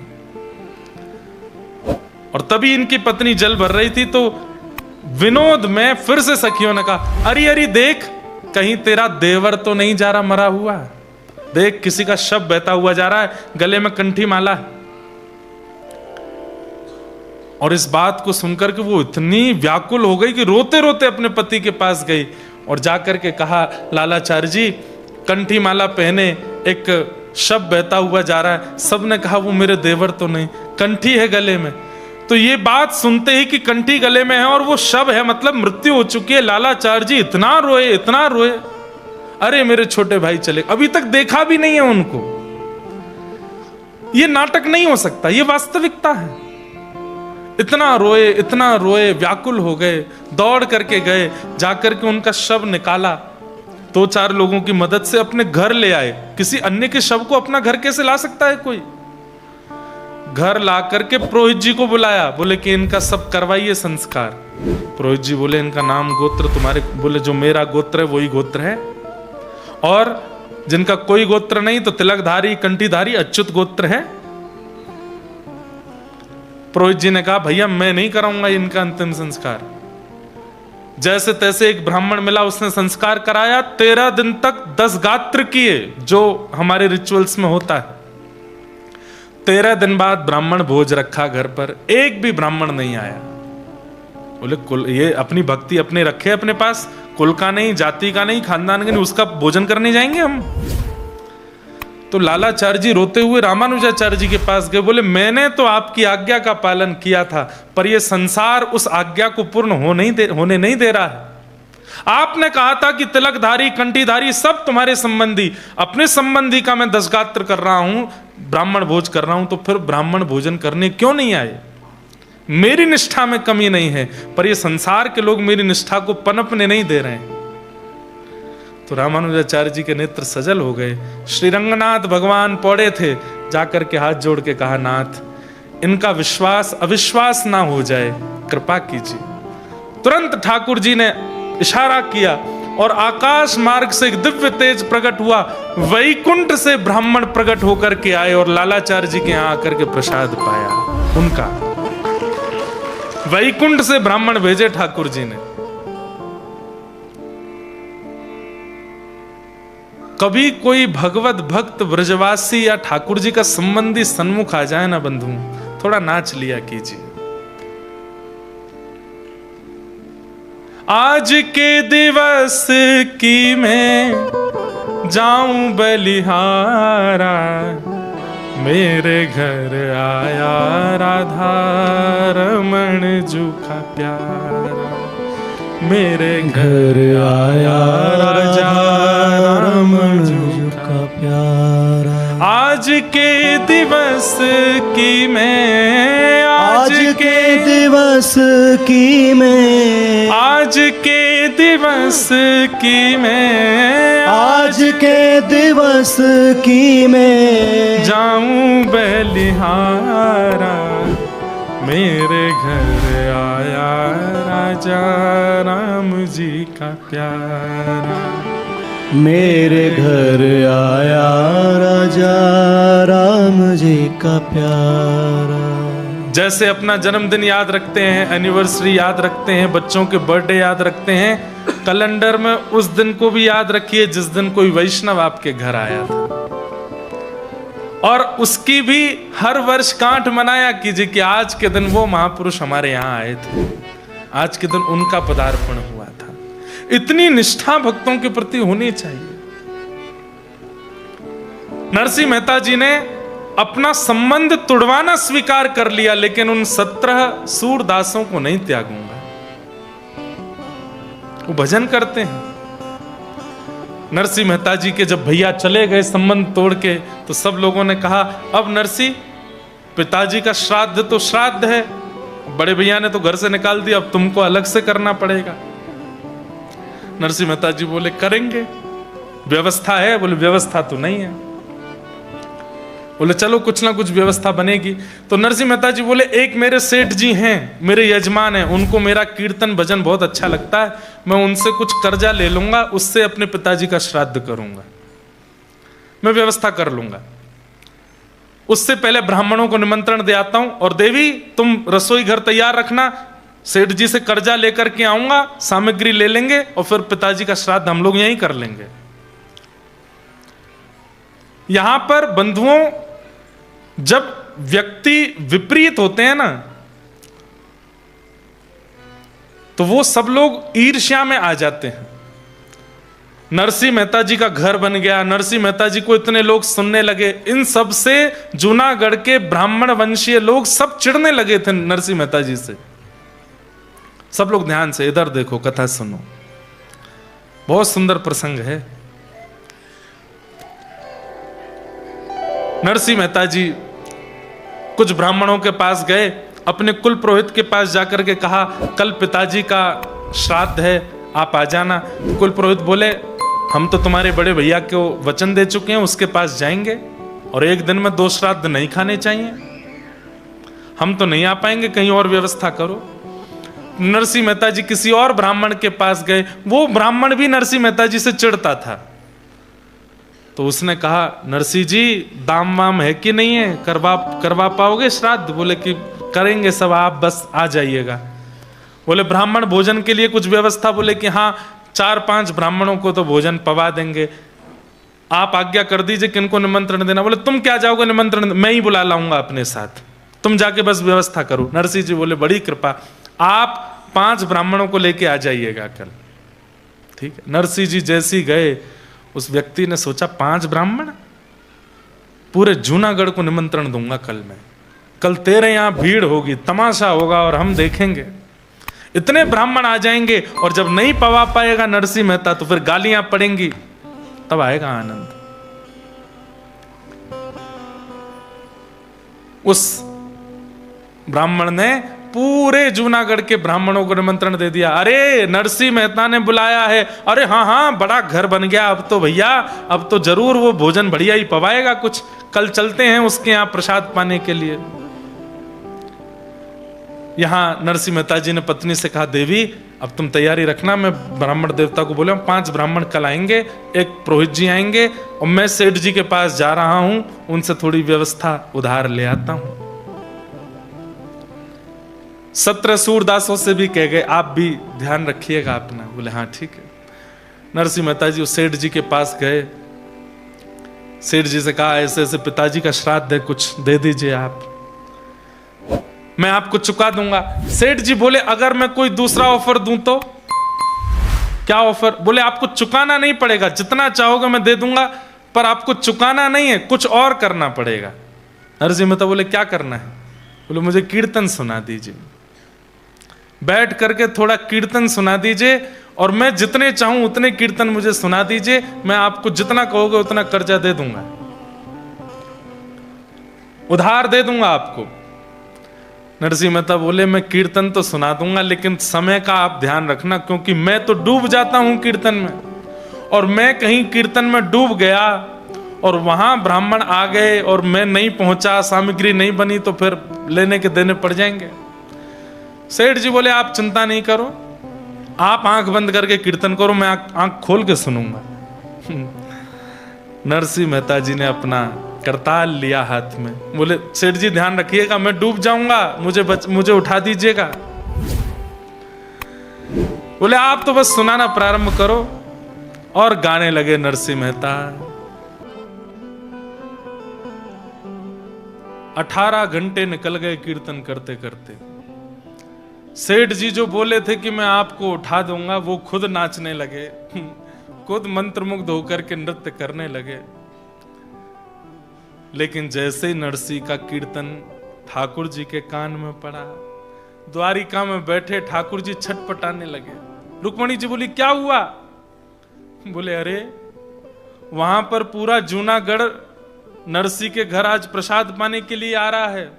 और तभी इनकी पत्नी जल भर रही थी, तो विनोद में फिर से सखियों ने कहा, अरे अरे देख कहीं तेरा देवर तो नहीं जा रहा मरा हुआ, देख किसी का शव बहता हुआ जा रहा है, गले में कंठी माला है। और इस बात को सुनकर के वो इतनी व्याकुल हो गई कि रोते रोते अपने पति के पास गई और जाकर के कहा, लालाचार्य जी कंठी माला पहने एक शव बहता हुआ जा रहा है। सबने कहा वो मेरे देवर तो नहीं, कंठी है गले में। तो ये बात सुनते ही कि कंठी गले में है और वो शव है, मतलब मृत्यु हो चुकी है, लालाचार्य जी इतना रोए इतना रोए। अरे मेरे छोटे भाई चले, अभी तक देखा भी नहीं है उनको। ये नाटक नहीं हो सकता, ये वास्तविकता है। इतना रोए व्याकुल हो गए, दौड़ करके गए, जाकर के उनका शव निकाला, 2-4 लोगों की मदद से अपने घर ले आए। किसी अन्य के शव को अपना घर कैसे ला सकता है कोई? घर ला करके पुरोहित जी को बुलाया, बोले कि इनका सब करवाइए संस्कार। पुरोहित जी बोले इनका नाम गोत्र तुम्हारे, बोले जो मेरा गोत्र है वही गोत्र है, और जिनका कोई गोत्र नहीं तो तिलकधारी कंठीधारी अच्युत गोत्र है। पुरोहित जी ने कहा भैया मैं नहीं कराऊंगा इनका अंतिम संस्कार। जैसे तैसे एक ब्राह्मण मिला, उसने संस्कार कराया। 13 दिन तक 10 गात्र किए, जो हमारे रिचुअल्स में होता है। 13 दिन बाद ब्राह्मण भोज रखा घर पर, एक भी ब्राह्मण नहीं आया। बोले कुल ये अपनी भक्ति अपने रखे अपने पास, कुल का नहीं, जाति का नहीं, खानदान का नहीं, उसका भोजन करने जाएंगे हम? तो लालाचार्य जी रोते हुए रामानुजाचार्य जी के पास गए, बोले मैंने तो आपकी आज्ञा का पालन किया था, पर यह संसार उस आज्ञा को पूर्ण होने नहीं दे रहा है। आपने कहा था कि तिलकधारी कंठीधारी सब तुम्हारे संबंधी, अपने संबंधी का मैं 10 गात्र कर रहा हूं, ब्राह्मण भोज कर रहा हूं, तो फिर ब्राह्मण भोजन करने क्यों नहीं आए? मेरी निष्ठा में कमी नहीं है, पर ये संसार के लोग मेरी निष्ठा को पनपने नहीं दे रहे हैं। तो रामानुजाचार्य जी के नेत्र सजल हो गए। श्री रंगनाथ भगवान पौड़े थे, जाकर के हाथ जोड़ के कहा, नाथ इनका विश्वास अविश्वास ना हो जाए, कृपा कीजिए। तुरंत ठाकुर जी ने इशारा किया और आकाश मार्ग से एक दिव्य तेज प्रकट हुआ। वैकुंठ से ब्राह्मण प्रकट होकर के आए और लालाचार्य जी के यहां आकर के प्रसाद पाया उनका। वैकुंठ से ब्राह्मण भेजे ठाकुर जी ने। कभी कोई भगवत भक्त ब्रजवासी या ठाकुर जी का संबंधी सन्मुख आ जाए ना बंधु, थोड़ा नाच लिया कीजिए। आज के दिवस की मैं जाऊं बलिहारा, मेरे घर आया राधा रमण जू का प्यारा, मेरे घर आया राजा रमण जू का प्यारा। आज के दिवस की मैं, आज के दिवस की मैं, आज के दिवस की मैं, आज के दिवस की मैं जाऊं बलिहारा, मेरे घर आया राजा राम जी का प्यारा, मेरे घर आया राजा राम जी का प्यारा। जैसे अपना जन्मदिन याद रखते हैं, एनिवर्सरी याद रखते हैं, बच्चों के बर्थडे याद रखते हैं, कैलेंडर में उस दिन को भी याद रखिए जिस दिन कोई वैष्णव आपके घर आया था, और उसकी भी हर वर्ष गांठ मनाया कीजिए कि आज के दिन वो महापुरुष हमारे यहाँ आए थे, आज के दिन उनका पदार्पण हुआ था। इतनी निष्ठा भक्तों के प्रति होनी चाहिए। नरसिंह मेहता जी ने अपना संबंध तुड़वाना स्वीकार कर लिया, लेकिन उन 17 सूरदासों को नहीं त्यागूंगा। वो भजन करते हैं, नरसिंह मेहता जी के जब भैया चले गए संबंध तोड़ के, तो सब लोगों ने कहा अब नरसिंह, पिताजी का श्राद्ध तो श्राद्ध है, बड़े भैया ने तो घर से निकाल दिया, अब तुमको अलग से करना पड़ेगा। नरसिंह मेहता जी बोले करेंगे, व्यवस्था है? बोले व्यवस्था तो नहीं है। बोले चलो कुछ ना कुछ व्यवस्था बनेगी। तो नरसिंह मेहता जी बोले एक मेरे सेठ जी हैं, मेरे यजमान हैं, उनको मेरा कीर्तन भजन बहुत अच्छा लगता है, मैं उनसे कुछ कर्जा ले लूंगा, उससे अपने पिताजी का श्राद्ध करूंगा, मैं व्यवस्था कर लूंगा। उससे पहले ब्राह्मणों को निमंत्रण दे आता हूं, और देवी तुम रसोई घर तैयार रखना, सेठ जी से कर्जा लेकर के आऊंगा, सामग्री ले लेंगे और फिर पिताजी का श्राद्ध हम लोग यहीं कर लेंगे। यहां पर बंधुओं, जब व्यक्ति विपरीत होते हैं ना, तो वो सब लोग ईर्ष्या में आ जाते हैं। नरसिंह मेहता जी का घर बन गया, नरसिंह मेहता जी को इतने लोग सुनने लगे, इन सब से जूनागढ़ के ब्राह्मण वंशीय लोग सब चिढ़ने लगे थे नरसिंह मेहता जी से। सब लोग ध्यान से इधर देखो, कथा सुनो, बहुत सुंदर प्रसंग है। नरसिंह मेहता जी कुछ ब्राह्मणों के पास गए, अपने कुल पुरोहित के पास जाकर के कहा कल पिताजी का श्राद्ध है, आप आ जाना। कुल पुरोहित बोले हम तो तुम्हारे बड़े भैया को वचन दे चुके हैं, उसके पास जाएंगे, और एक दिन में 2 श्राद्ध नहीं खाने चाहिए, हम तो नहीं आ पाएंगे, कहीं और व्यवस्था करो। नरसिंह मेहता जी किसी और ब्राह्मण के पास गए, वो ब्राह्मण भी नरसिंह मेहता जी से चिढ़ता था। तो उसने कहा नरसिंह जी दाम वाम है कि नहीं है, करवा पाओगे श्राद्ध? बोले कि करेंगे सब, आप बस आ जाइएगा। बोले ब्राह्मण भोजन के लिए कुछ व्यवस्था? बोले कि हाँ 4-5 ब्राह्मणों को तो भोजन पवा देंगे, आप आज्ञा कर दीजिए किनको निमंत्रण देना। बोले तुम क्या जाओगे निमंत्रण, मैं ही बुला लाऊंगा अपने साथ, तुम जाके बस व्यवस्था करो। नरसिंह जी बोले बड़ी कृपा, आप 5 ब्राह्मणों को लेके आ जाइएगा कल। ठीक है। नरसिंह जी जैसे ही गए, उस व्यक्ति ने सोचा 5 ब्राह्मण, पूरे जूनागढ़ को निमंत्रण दूंगा कल मैं, कल तेरे यहां भीड़ होगी, तमाशा होगा और हम देखेंगे। इतने ब्राह्मण आ जाएंगे, और जब नहीं पवा पाएगा नरसिंह मेहता तो फिर गालियां पड़ेंगी, तब आएगा आनंद। उस ब्राह्मण ने पूरे जूनागढ़ के ब्राह्मणों को निमंत्रण दे दिया। अरे नरसिंह मेहता ने बुलाया है, अरे हाँ हाँ बड़ा घर बन गया अब तो भैया, अब तो जरूर वो भोजन बढ़िया ही पवाएगा कुछ, कल चलते हैं उसके यहाँ प्रसाद पाने के लिए। यहां नरसिंह मेहता जी ने पत्नी से कहा देवी अब तुम तैयारी रखना, मैं ब्राह्मण देवता को बोला 5 ब्राह्मण कल आएंगे, एक पुरोहित जी आएंगे, और मैं सेठ जी के पास जा रहा हूं, उनसे थोड़ी व्यवस्था उधार ले आता हूं। 17 सूरदासों से भी कह गए आप भी ध्यान रखिएगा अपना। बोले हाँ ठीक है। नरसिंह मेहता जी उस सेठ जी के पास गए, सेठ जी से कहा ऐसे ऐसे पिताजी का श्राद्ध है, कुछ दे दीजिए आप, मैं आपको चुका दूंगा। सेठ जी बोले अगर मैं कोई दूसरा ऑफर दूं तो? क्या ऑफर? बोले आपको चुकाना नहीं पड़ेगा, जितना चाहोगे मैं दे दूंगा, पर आपको चुकाना नहीं है, कुछ और करना पड़ेगा। नरसिंह मेहता बोले क्या करना है? बोले मुझे कीर्तन सुना दीजिए, बैठ करके थोड़ा कीर्तन सुना दीजिए, और मैं जितने चाहूं उतने कीर्तन मुझे सुना दीजिए, मैं आपको जितना कहोगे उतना कर्जा दे दूंगा, उधार दे दूंगा आपको। नरसिंह मेहता बोले मैं कीर्तन तो सुना दूंगा, लेकिन समय का आप ध्यान रखना, क्योंकि मैं तो डूब जाता हूं कीर्तन में, और मैं कहीं कीर्तन में डूब गया और वहां ब्राह्मण आ गए और मैं नहीं पहुंचा, सामग्री नहीं बनी, तो फिर लेने के देने पड़ जाएंगे। सेठ जी बोले आप चिंता नहीं करो, आप आंख बंद करके कीर्तन करो, मैं आंख खोल के सुनूंगा। नरसिंह मेहता जी ने अपना करताल लिया हाथ में, बोले सेठ जी ध्यान रखिएगा, मैं डूब जाऊंगा, मुझे उठा दीजिएगा। बोले आप तो बस सुनाना प्रारंभ करो, और गाने लगे नरसिंह मेहता। 18 घंटे निकल गए कीर्तन करते करते। सेठ जी जो बोले थे कि मैं आपको उठा दूंगा, वो खुद नाचने लगे, खुद मंत्रमुग्ध होकर के नृत्य करने लगे। लेकिन जैसे ही नरसिंह का कीर्तन ठाकुर जी के कान में पड़ा, द्वारिका में बैठे ठाकुर जी छटपटाने लगे। रुक्मणी जी बोली क्या हुआ? बोले अरे वहां पर पूरा जूनागढ़ नरसी के घर आज प्रसाद पाने के लिए आ रहा है।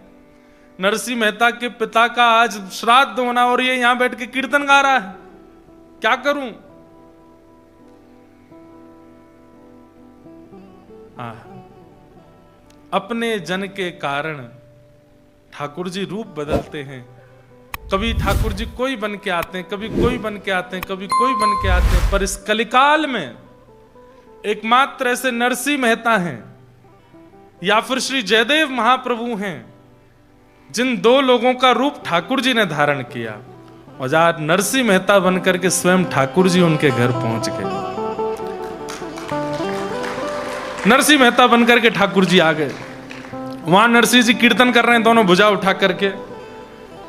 नरसी मेहता के पिता का आज श्राद्ध होना और ये यहां बैठ के कीर्तन गा रहा है। क्या करूं? अपने जन के कारण ठाकुर जी रूप बदलते हैं। कभी ठाकुर जी कोई बन के आते हैं, कभी कोई बन के आते हैं, कभी कोई बन के आते हैं, पर इस कलिकाल में एकमात्र ऐसे नरसी मेहता हैं या फिर श्री जयदेव महाप्रभु हैं जिन दो लोगों का रूप ठाकुर जी ने धारण किया। और आज नरसी मेहता बनकर के स्वयं ठाकुर जी उनके घर पहुंच गए। नरसी मेहता बनकर के ठाकुर जी आ गए। वहां नरसी जी कीर्तन कर रहे हैं, दोनों भुजा उठा करके।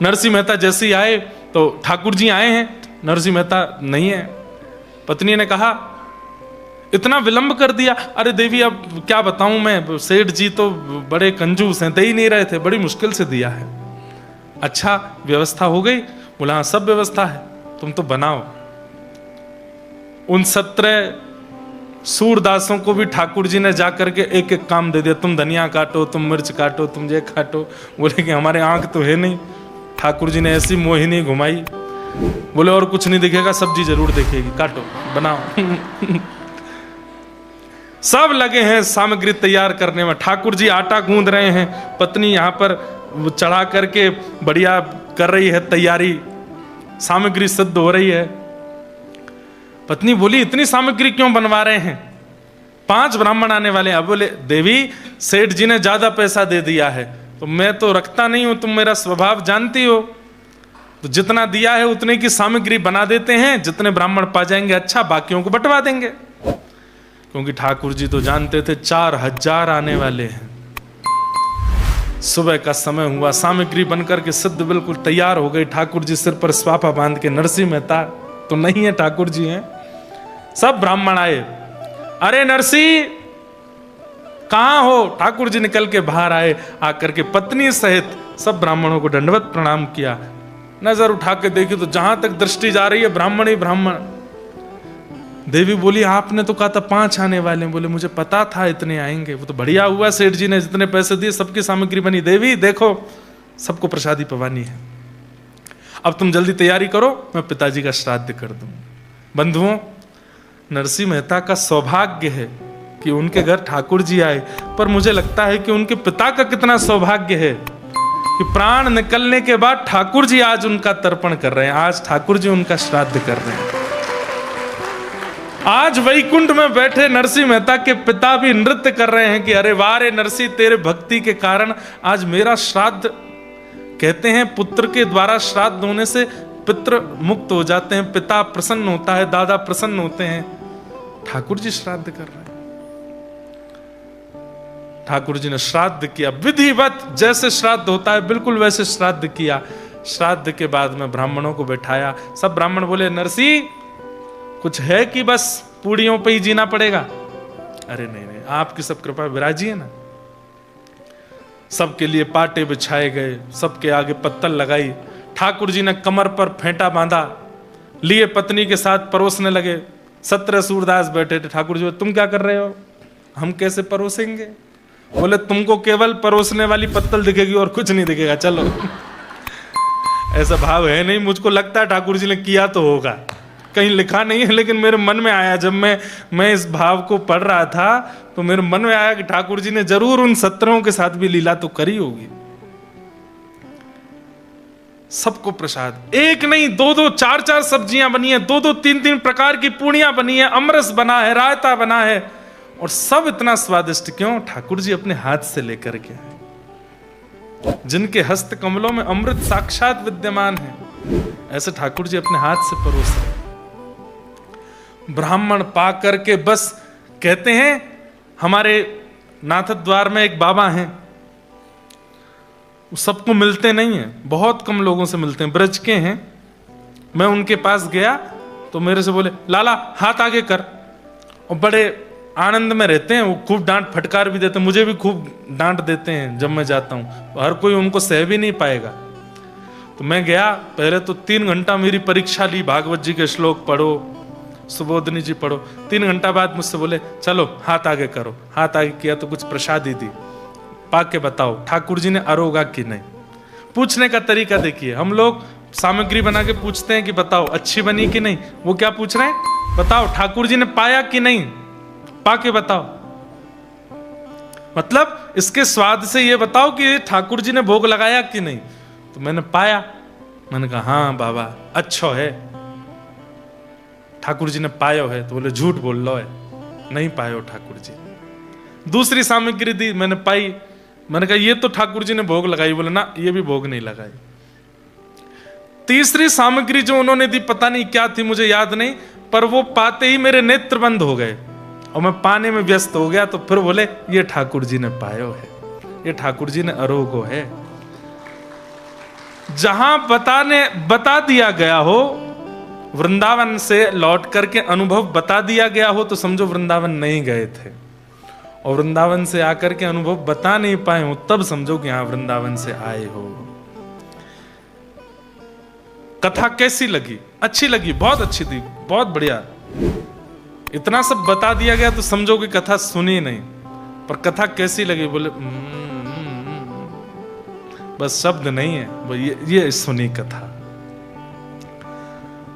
नरसी मेहता जैसे ही आए तो ठाकुर जी आए हैं, नरसी मेहता नहीं है। पत्नी ने कहा इतना विलंब कर दिया। अरे देवी अब क्या बताऊं मैं, सेठ जी तो बड़े कंजूस हैं, दे ही नहीं रहे थे, बड़ी मुश्किल से दिया है। अच्छा व्यवस्था हो गई? बोला हाँ सब व्यवस्था है, तुम तो बनाओ। उन 17 सूरदासों को भी ठाकुर जी ने जाकर के एक एक काम दे दिया। तुम धनिया काटो, तुम मिर्च काटो, तुम ये काटो। बोले कि हमारे आंख तो है नहीं। ठाकुर जी ने ऐसी मोहिनी घुमाई, बोले और कुछ नहीं दिखेगा, सब्जी जरूर दिखेगी, काटो बनाओ। सब लगे हैं सामग्री तैयार करने में। ठाकुर जी आटा गूंद रहे हैं, पत्नी यहां पर चढ़ा करके बढ़िया कर रही है तैयारी, सामग्री सिद्ध हो रही है। पत्नी बोली इतनी सामग्री क्यों बनवा रहे हैं? 5 ब्राह्मण आने वाले हैं। अब बोले देवी सेठ जी ने ज्यादा पैसा दे दिया है, तो मैं तो रखता नहीं हूं, तुम मेरा स्वभाव जानती हो, तो जितना दिया है उतने की सामग्री बना देते हैं, जितने ब्राह्मण पा जाएंगे अच्छा, बाकियों को बंटवा देंगे। क्योंकि ठाकुर जी तो जानते थे 4000 आने वाले हैं। सुबह का समय हुआ, सामग्री बनकर के सिद्ध बिल्कुल तैयार हो गई। ठाकुर जी सिर पर स्वापा बांध के, नरसी मेहता तो नहीं है, ठाकुर जी हैं। सब ब्राह्मण आए, अरे नरसी कहां हो? ठाकुर जी निकल के बाहर आए, आकर के पत्नी सहित सब ब्राह्मणों को दंडवत प्रणाम किया। नजर उठा के देखी तो जहां तक दृष्टि जा रही है ब्राह्मण ही ब्राह्मण। देवी बोली आपने तो कहा था 5 आने वाले। बोले मुझे पता था इतने आएंगे। वो तो बढ़िया हुआ, सेठ जी ने जितने पैसे दिए सबकी सामग्री बनी। देवी देखो सबको प्रसादी पवानी है, अब तुम जल्दी तैयारी करो, मैं पिताजी का श्राद्ध कर दूं। बंधुओं, नरसी मेहता का सौभाग्य है कि उनके घर ठाकुर जी आए, पर मुझे लगता है कि उनके पिता का कितना सौभाग्य है कि प्राण निकलने के बाद ठाकुर जी आज उनका तर्पण कर रहे हैं, आज ठाकुर जी उनका श्राद्ध कर रहे हैं। आज वैकुंठ में बैठे नरसी मेहता के पिता भी नृत्य कर रहे हैं कि अरे वाह रे नरसी, तेरे भक्ति के कारण आज मेरा श्राद्ध। कहते हैं पुत्र के द्वारा श्राद्ध होने से पितृ मुक्त हो जाते हैं, पिता प्रसन्न होता है, दादा प्रसन्न होते हैं। ठाकुर जी श्राद्ध कर रहे हैं। ठाकुर जी ने श्राद्ध किया विधिवत, जैसे श्राद्ध होता है बिल्कुल वैसे श्राद्ध किया। श्राद्ध के बाद में ब्राह्मणों को बैठाया। सब ब्राह्मण बोले नरसी कुछ है कि बस पूड़ियों पे ही जीना पड़ेगा? अरे नहीं नहीं, आपकी सब कृपा विराजी है ना। सबके लिए पाटे बिछाए गए, सबके आगे पत्तल लगाई। ठाकुर जी ने कमर पर फेंटा बांधा, लिए पत्नी के साथ परोसने लगे। 17 सूरदास बैठे थे। ठाकुर जी तुम क्या कर रहे हो? हम कैसे परोसेंगे? बोले तुमको केवल परोसने वाली पत्तल दिखेगी और कुछ नहीं दिखेगा, चलो। ऐसा भाव है नहीं, मुझको लगता है ठाकुर जी ने किया तो होगा, कहीं लिखा नहीं है, लेकिन मेरे मन में आया जब मैं इस भाव को पढ़ रहा था तो मेरे मन में आया कि ठाकुर जी ने जरूर उन 17 के साथ भी लीला तो करी होगी। सबको प्रसाद, एक नहीं 2-2 4-4 सब्जियां बनी है, 2-2 3-3 प्रकार की पूड़ियां बनी है, अमरस बना है, रायता बना है, और सब इतना स्वादिष्ट क्यों? ठाकुर जी अपने हाथ से लेकर के आए। जिनके हस्त कमलों में अमृत साक्षात विद्यमान है, ऐसे ठाकुर जी अपने हाथ से परोस रहे। ब्राह्मण पा करके बस कहते हैं, हमारे नाथ द्वार में एक बाबा हैं, सबको मिलते नहीं है, बहुत कम लोगों से मिलते हैं, ब्रज के हैं। मैं उनके पास गया तो मेरे से बोले लाला हाथ आगे कर, और बड़े आनंद में रहते हैं। वो खूब डांट फटकार भी देते हैं, मुझे भी खूब डांट देते हैं जब मैं जाता हूं, हर कोई उनको सह भी नहीं पाएगा। तो मैं गया, पहले तो 3 घंटा मेरी परीक्षा ली, भागवत जी के श्लोक पढ़ो, सुबोधनी जी पढ़ो। 3 घंटा बाद मुझसे बोले चलो हाथ आगे करो। हाथ आगे किया तो कुछ प्रसादी दी, पा के बताओ ठाकुर जी ने अरोगा कि नहीं। पूछने का तरीका देखिए, हम लोग सामग्री बना के पूछते हैं कि बताओ अच्छी बनी कि नहीं, वो क्या पूछ रहे हैं, बताओ ठाकुर जी ने पाया कि नहीं, पा के बताओ। मतलब इसके स्वाद से ये बताओ कि ठाकुर जी ने भोग लगाया कि नहीं। तो मैंने पाया, मैंने कहा हाँ बाबा अच्छा है, ठाकुर जी ने पायो है। तो बोले झूठ बोल लो है, नहीं पायो ठाकुर जी। दूसरी सामग्री दी, मैंने पाई, मैंने कहा ये तो ठाकुर जी ने भोग लगाई। बोले ना ये भी भोग नहीं लगाई। तीसरी सामग्री जो उन्होंने दी पता नहीं क्या थी, मुझे याद नहीं, पर वो पाते ही मेरे नेत्र बंद हो गए और मैं पाने में व्यस्त हो गया। तो फिर बोले ये ठाकुर जी ने पायो है, ये ठाकुर जी ने अरोगो है। जहां बता दिया गया हो, वृंदावन से लौट करके अनुभव बता दिया गया हो, तो समझो वृंदावन नहीं गए थे। और वृंदावन से आकर के अनुभव बता नहीं पाए हो, तब समझो कि हाँ वृंदावन से आए हो। कथा कैसी लगी? अच्छी लगी, बहुत अच्छी थी, बहुत बढ़िया। इतना सब बता दिया गया तो समझो कि कथा सुनी नहीं, पर कथा कैसी लगी? बोले बस शब्द नहीं है, वो ये सुनी कथा।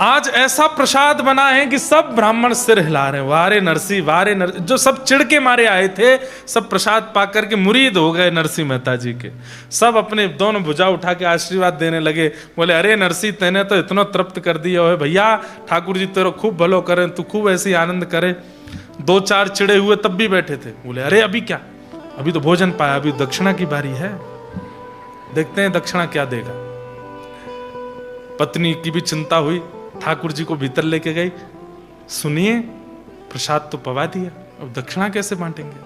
आज ऐसा प्रसाद बना है कि सब ब्राह्मण सिर हिला रहे हैं, वारे नरसी वारे नरसी। जो सब चिढ़ के मारे आए थे, सब प्रसाद पाकर के मुरीद हो गए नरसिंह मेहता जी के। सब अपने दोनों भुजा उठा के आशीर्वाद देने लगे। बोले अरे नरसी तेने तो इतना तृप्त कर दिया है भैया, ठाकुर जी तेरा खूब भलो करें, तू खूब ऐसी आनंद करे। 2-4 चिड़े हुए तब भी बैठे थे। बोले अरे अभी क्या, अभी तो भोजन पाया, अभी दक्षिणा की बारी है, देखते हैं दक्षिणा क्या देगा। पत्नी की भी चिंता हुई, ठाकुर जी को भीतर लेके गई, सुनिए प्रसाद तो पवा दिया, अब दक्षिणा कैसे बांटेंगे।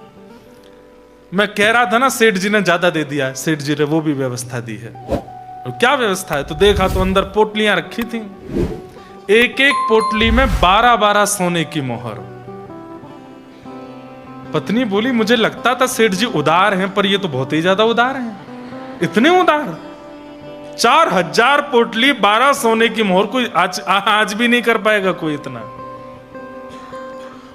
मैं कह रहा था ना सेठ जी ने ज्यादा दे दिया, सेठ जी ने वो भी व्यवस्था दी है। और क्या व्यवस्था है? तो देखा तो अंदर पोटलियां रखी थी, एक एक पोटली में 12-12 सोने की मोहर। पत्नी बोली मुझे लगता था सेठ जी उदार हैं, पर ये तो बहुत ही ज्यादा उदार हैं। इतने उदार? 4000 पोटली 12 सोने की मोहर, कोई आज भी नहीं कर पाएगा कोई इतना।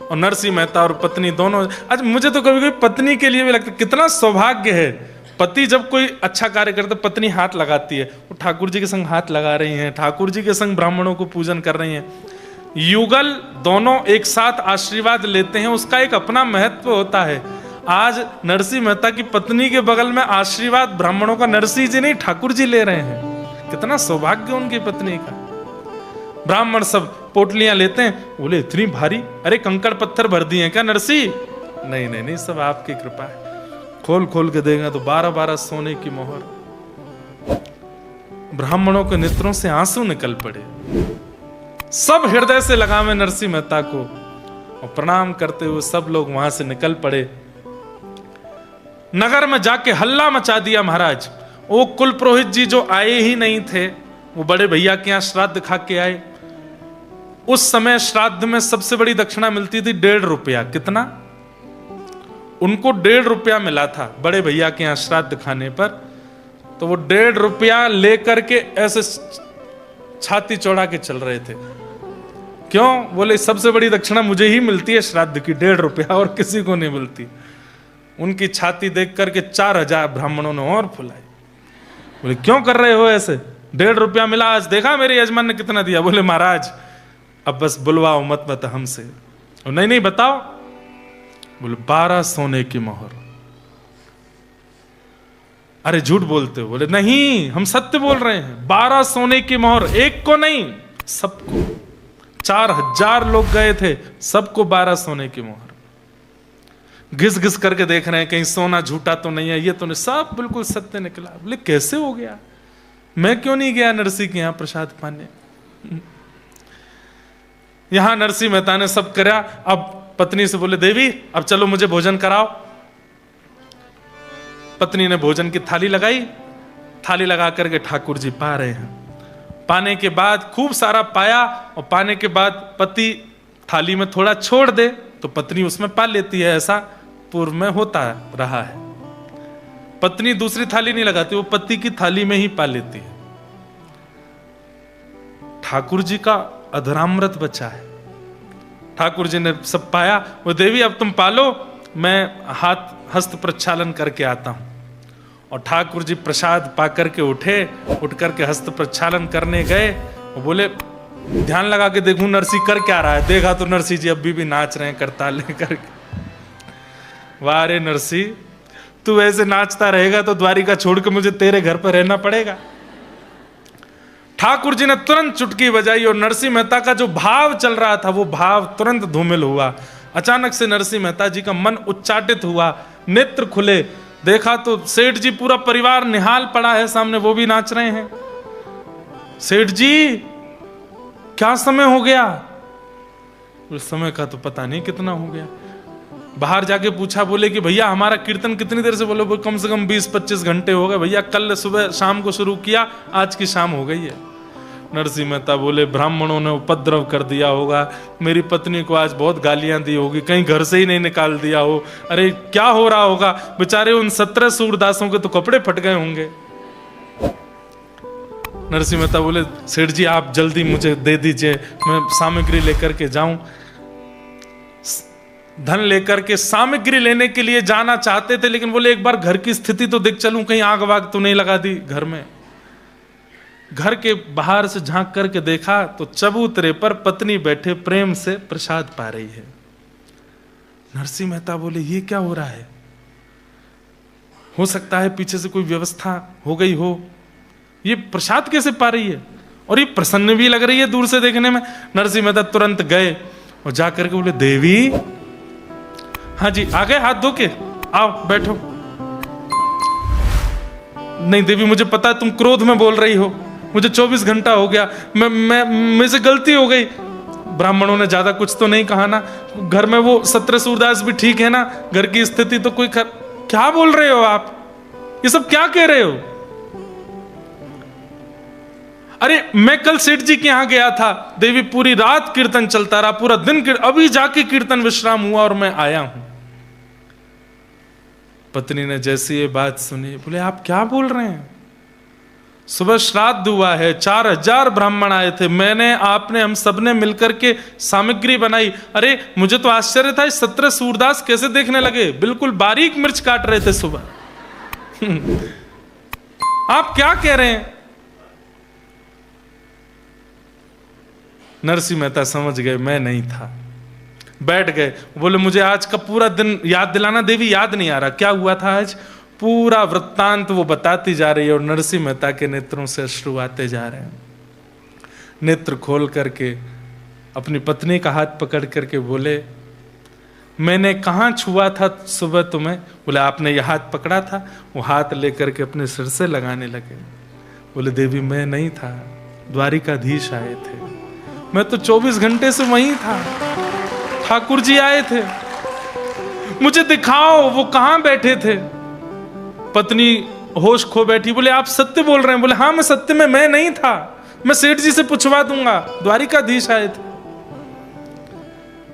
और नरसिंह मेहता और पत्नी दोनों, आज मुझे तो कभी कभी पत्नी के लिए भी लगता है कितना सौभाग्य है। पति जब कोई अच्छा कार्य करता पत्नी हाथ लगाती है, वो ठाकुर जी के संग हाथ लगा रही हैं, ठाकुर जी के संग ब्राह्मणों को पूजन कर रही हैं। युगल दोनों एक साथ आशीर्वाद लेते हैं, उसका एक अपना महत्व होता है। आज नरसिंह मेहता की पत्नी के बगल में आशीर्वाद ब्राह्मणों का नरसिंह जी नहीं ठाकुर जी ले रहे हैं। कितना सौभाग्य उनकी पत्नी का। ब्राह्मण सब पोटलियां लेते हैं, बोले इतनी भारी, अरे कंकड़ पत्थर भर दिए क्या नरसिंह? नहीं नहीं नहीं, सब आपकी कृपा है। खोल खोल के देगा तो 12-12 सोने की मोहर। ब्राह्मणों के नेत्रों से आंसू निकल पड़े, सब हृदय से लगावे नरसिंह मेहता को और प्रणाम करते हुए सब लोग वहां से निकल पड़े। नगर में जाके हल्ला मचा दिया महाराज। वो कुल पुरोहित जी जो आए ही नहीं थे, वो बड़े भैया के यहां श्राद्ध खा के आए। उस समय श्राद्ध में सबसे बड़ी दक्षिणा मिलती थी 1.5 रुपया। कितना? उनको 1.5 रुपया मिला था बड़े भैया के यहां श्राद्ध खाने पर। तो वो 1.5 रुपया लेकर के ऐसे छाती चौड़ा के चल रहे थे। क्यों? बोले सबसे बड़ी दक्षिणा मुझे ही मिलती है श्राद्ध की, 1.5 रुपया, और किसी को नहीं मिलती। उनकी छाती देख करके 4000 ब्राह्मणों ने और फुलाई। बोले क्यों कर रहे हो ऐसे? 1.5 रुपया मिला, आज देखा मेरे यजमान ने कितना दिया? बोले महाराज अब बस बुलवाओ मत हमसे। नहीं नहीं बताओ। बोले 12 सोने की मोहर। अरे झूठ बोलते हो? बोले नहीं हम सत्य बोल रहे हैं, 12 सोने की मोहर, एक को नहीं सबको। 4000 लोग गए थे, सबको 12 सोने की मोहर। घिस घिस करके देख रहे हैं कहीं सोना झूठा तो नहीं है, ये तो नहीं, सब बिल्कुल सत्य निकला। बोले कैसे हो गया? मैं क्यों नहीं गया नरसिंह के यहां प्रसाद पाने? यहां नरसिंह मेहता ने सब करा। अब पत्नी से बोले देवी अब चलो मुझे भोजन कराओ। पत्नी ने भोजन की थाली लगाई, थाली लगा करके ठाकुर जी पा रहे हैं। पाने के बाद खूब सारा पाया, और पाने के बाद पति थाली में थोड़ा छोड़ दे तो पत्नी उसमें पा लेती है, ऐसा पूर्व में होता रहा है। पत्नी दूसरी थाली नहीं लगाती, वो पति की थाली में ही पा लेती है। ठाकुर जी का अधरामृत बचा है, ठाकुर जी ने सब पाया। वो देवी अब तुम पालो, मैं हस्त प्रक्षालन करके आता हूं। और ठाकुर जी प्रसाद पा करके उठे, उठ करके हस्त प्रक्षालन करने गए। वो बोले ध्यान लगा के देखूं नरसी कर क्या रहा है। देखा तो नरसी जी अभी भी नाच रहे हैं करताल लेकर के। वाह रे नरसी, तू ऐसे नाचता रहेगा तो द्वारिका छोड़ के मुझे तेरे घर पर रहना पड़ेगा। ठाकुर जी ने तुरंत चुटकी बजाई और नरसिंह मेहता का जो भाव चल रहा था वो भाव तुरंत धूमिल हुआ। अचानक से नरसिंह मेहता जी का मन उच्चाटित हुआ, नेत्र खुले, देखा तो सेठ जी पूरा परिवार निहाल पड़ा है सामने, वो भी नाच रहे हैं। सेठ जी क्या समय हो गया? उस समय का तो पता नहीं कितना हो गया। बाहर जाके पूछा, बोले कि भैया हमारा कीर्तन कितनी देर से? बोले कम से कम 20-25 घंटे हो गए भैया, कल सुबह शाम को शुरू किया, आज की शाम हो गई है। नरसिंह मेहता बोले ब्राह्मणों ने उपद्रव कर दिया होगा, मेरी पत्नी को आज बहुत गालियां दी होगी, कहीं घर से ही नहीं निकाल दिया हो। अरे क्या हो रहा होगा, बेचारे उन 17 सूरदासों के तो कपड़े फट गए होंगे। नरसिंह मेहता बोले सेठ जी आप जल्दी मुझे दे दीजिए, मैं सामग्री लेकर के जाऊं। धन लेकर के सामग्री लेने के लिए जाना चाहते थे, लेकिन बोले एक बार घर की स्थिति तो देख चलूं, कहीं आग वाग तो नहीं लगा दी घर में। घर के बाहर से झांक करके देखा तो चबूतरे पर पत्नी बैठे प्रेम से प्रसाद पा रही है। नरसिंह मेहता बोले ये क्या हो रहा है? हो सकता है पीछे से कोई व्यवस्था हो गई हो, ये प्रसाद कैसे पा रही है? और ये प्रसन्न भी लग रही है दूर से देखने में। नरसिंह मेहता तुरंत गए और जाकर के बोले देवी। हाँ जी आ गए, हाथ धो के आओ बैठो। नहीं देवी मुझे पता है तुम क्रोध में बोल रही हो, मुझे 24 घंटा हो गया, मेरे से गलती हो गई। ब्राह्मणों ने ज्यादा कुछ तो नहीं कहा ना, घर में वो 17 सूरदास भी ठीक है ना, घर की स्थिति तो कोई क्या बोल रहे हो आप, ये सब क्या कह रहे हो? अरे मैं कल सेठ जी के यहां गया था देवी, पूरी रात कीर्तन चलता रहा, पूरा दिन अभी जाके कीर्तन विश्राम हुआ और मैं आया हूं। पत्नी ने जैसी ये बात सुनी बोले आप क्या बोल रहे हैं? सुबह श्राद्ध हुआ है, 4000 ब्राह्मण आए थे, मैंने आपने हम सबने मिलकर के सामग्री बनाई। अरे मुझे to आश्चर्य था 17 सूरदास कैसे देखने लगे, बिल्कुल बारीक मिर्च काट रहे थे सुबह। आप क्या कह रहे हैं? नरसिंह मेहता समझ गए मैं नहीं था, बैठ गए। बोले मुझे आज का पूरा दिन याद दिलाना देवी, याद नहीं आ रहा क्या हुआ था आज। पूरा वृत्तांत वो बताती जा रही है और नरसिंह मेहता के नेत्रों से अश्रु आते जा रहे हैं। नेत्र खोल करके अपनी पत्नी का हाथ पकड़ करके बोले मैंने कहाँ छुआ था सुबह तुम्हें? बोले आपने ये हाथ पकड़ा था। वो हाथ लेकर के अपने सिर से लगाने लगे। बोले देवी मैं नहीं था, द्वारिकाधीश आए थे, मैं तो 24 घंटे से वहीं था, ठाकुर जी आए थे, मुझे दिखाओ वो कहां बैठे थे। पत्नी होश खो बैठी, बोले आप सत्य बोल रहे हैं? बोले हाँ मैं सत्य में मैं नहीं था, मैं सेठ जी से पूछवा दूंगा, द्वारिकाधीश आए थे।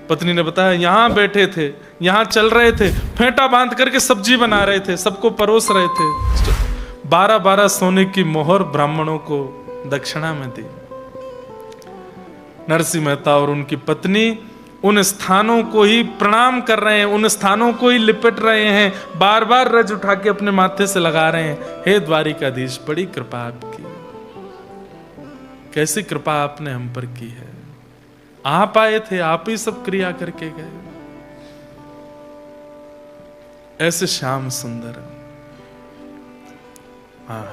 पत्नी ने बताया यहां बैठे थे, यहां चल रहे थे, फेंटा बांध करके सब्जी बना रहे थे, सबको परोस रहे थे। 12-12 सोने की मोहर ब्राह्मणों को दक्षिणा में दी। नरसिंह मेहता और उनकी पत्नी उन स्थानों को ही प्रणाम कर रहे हैं, उन स्थानों को ही लिपट रहे हैं, बार बार रज उठा के अपने माथे से लगा रहे हैं। हे द्वारिकाधीश बड़ी कृपा आपकी, कैसी कृपा आपने हम पर की है, आप आए थे, आप ही सब क्रिया करके गए। ऐसे श्याम सुंदर। हाँ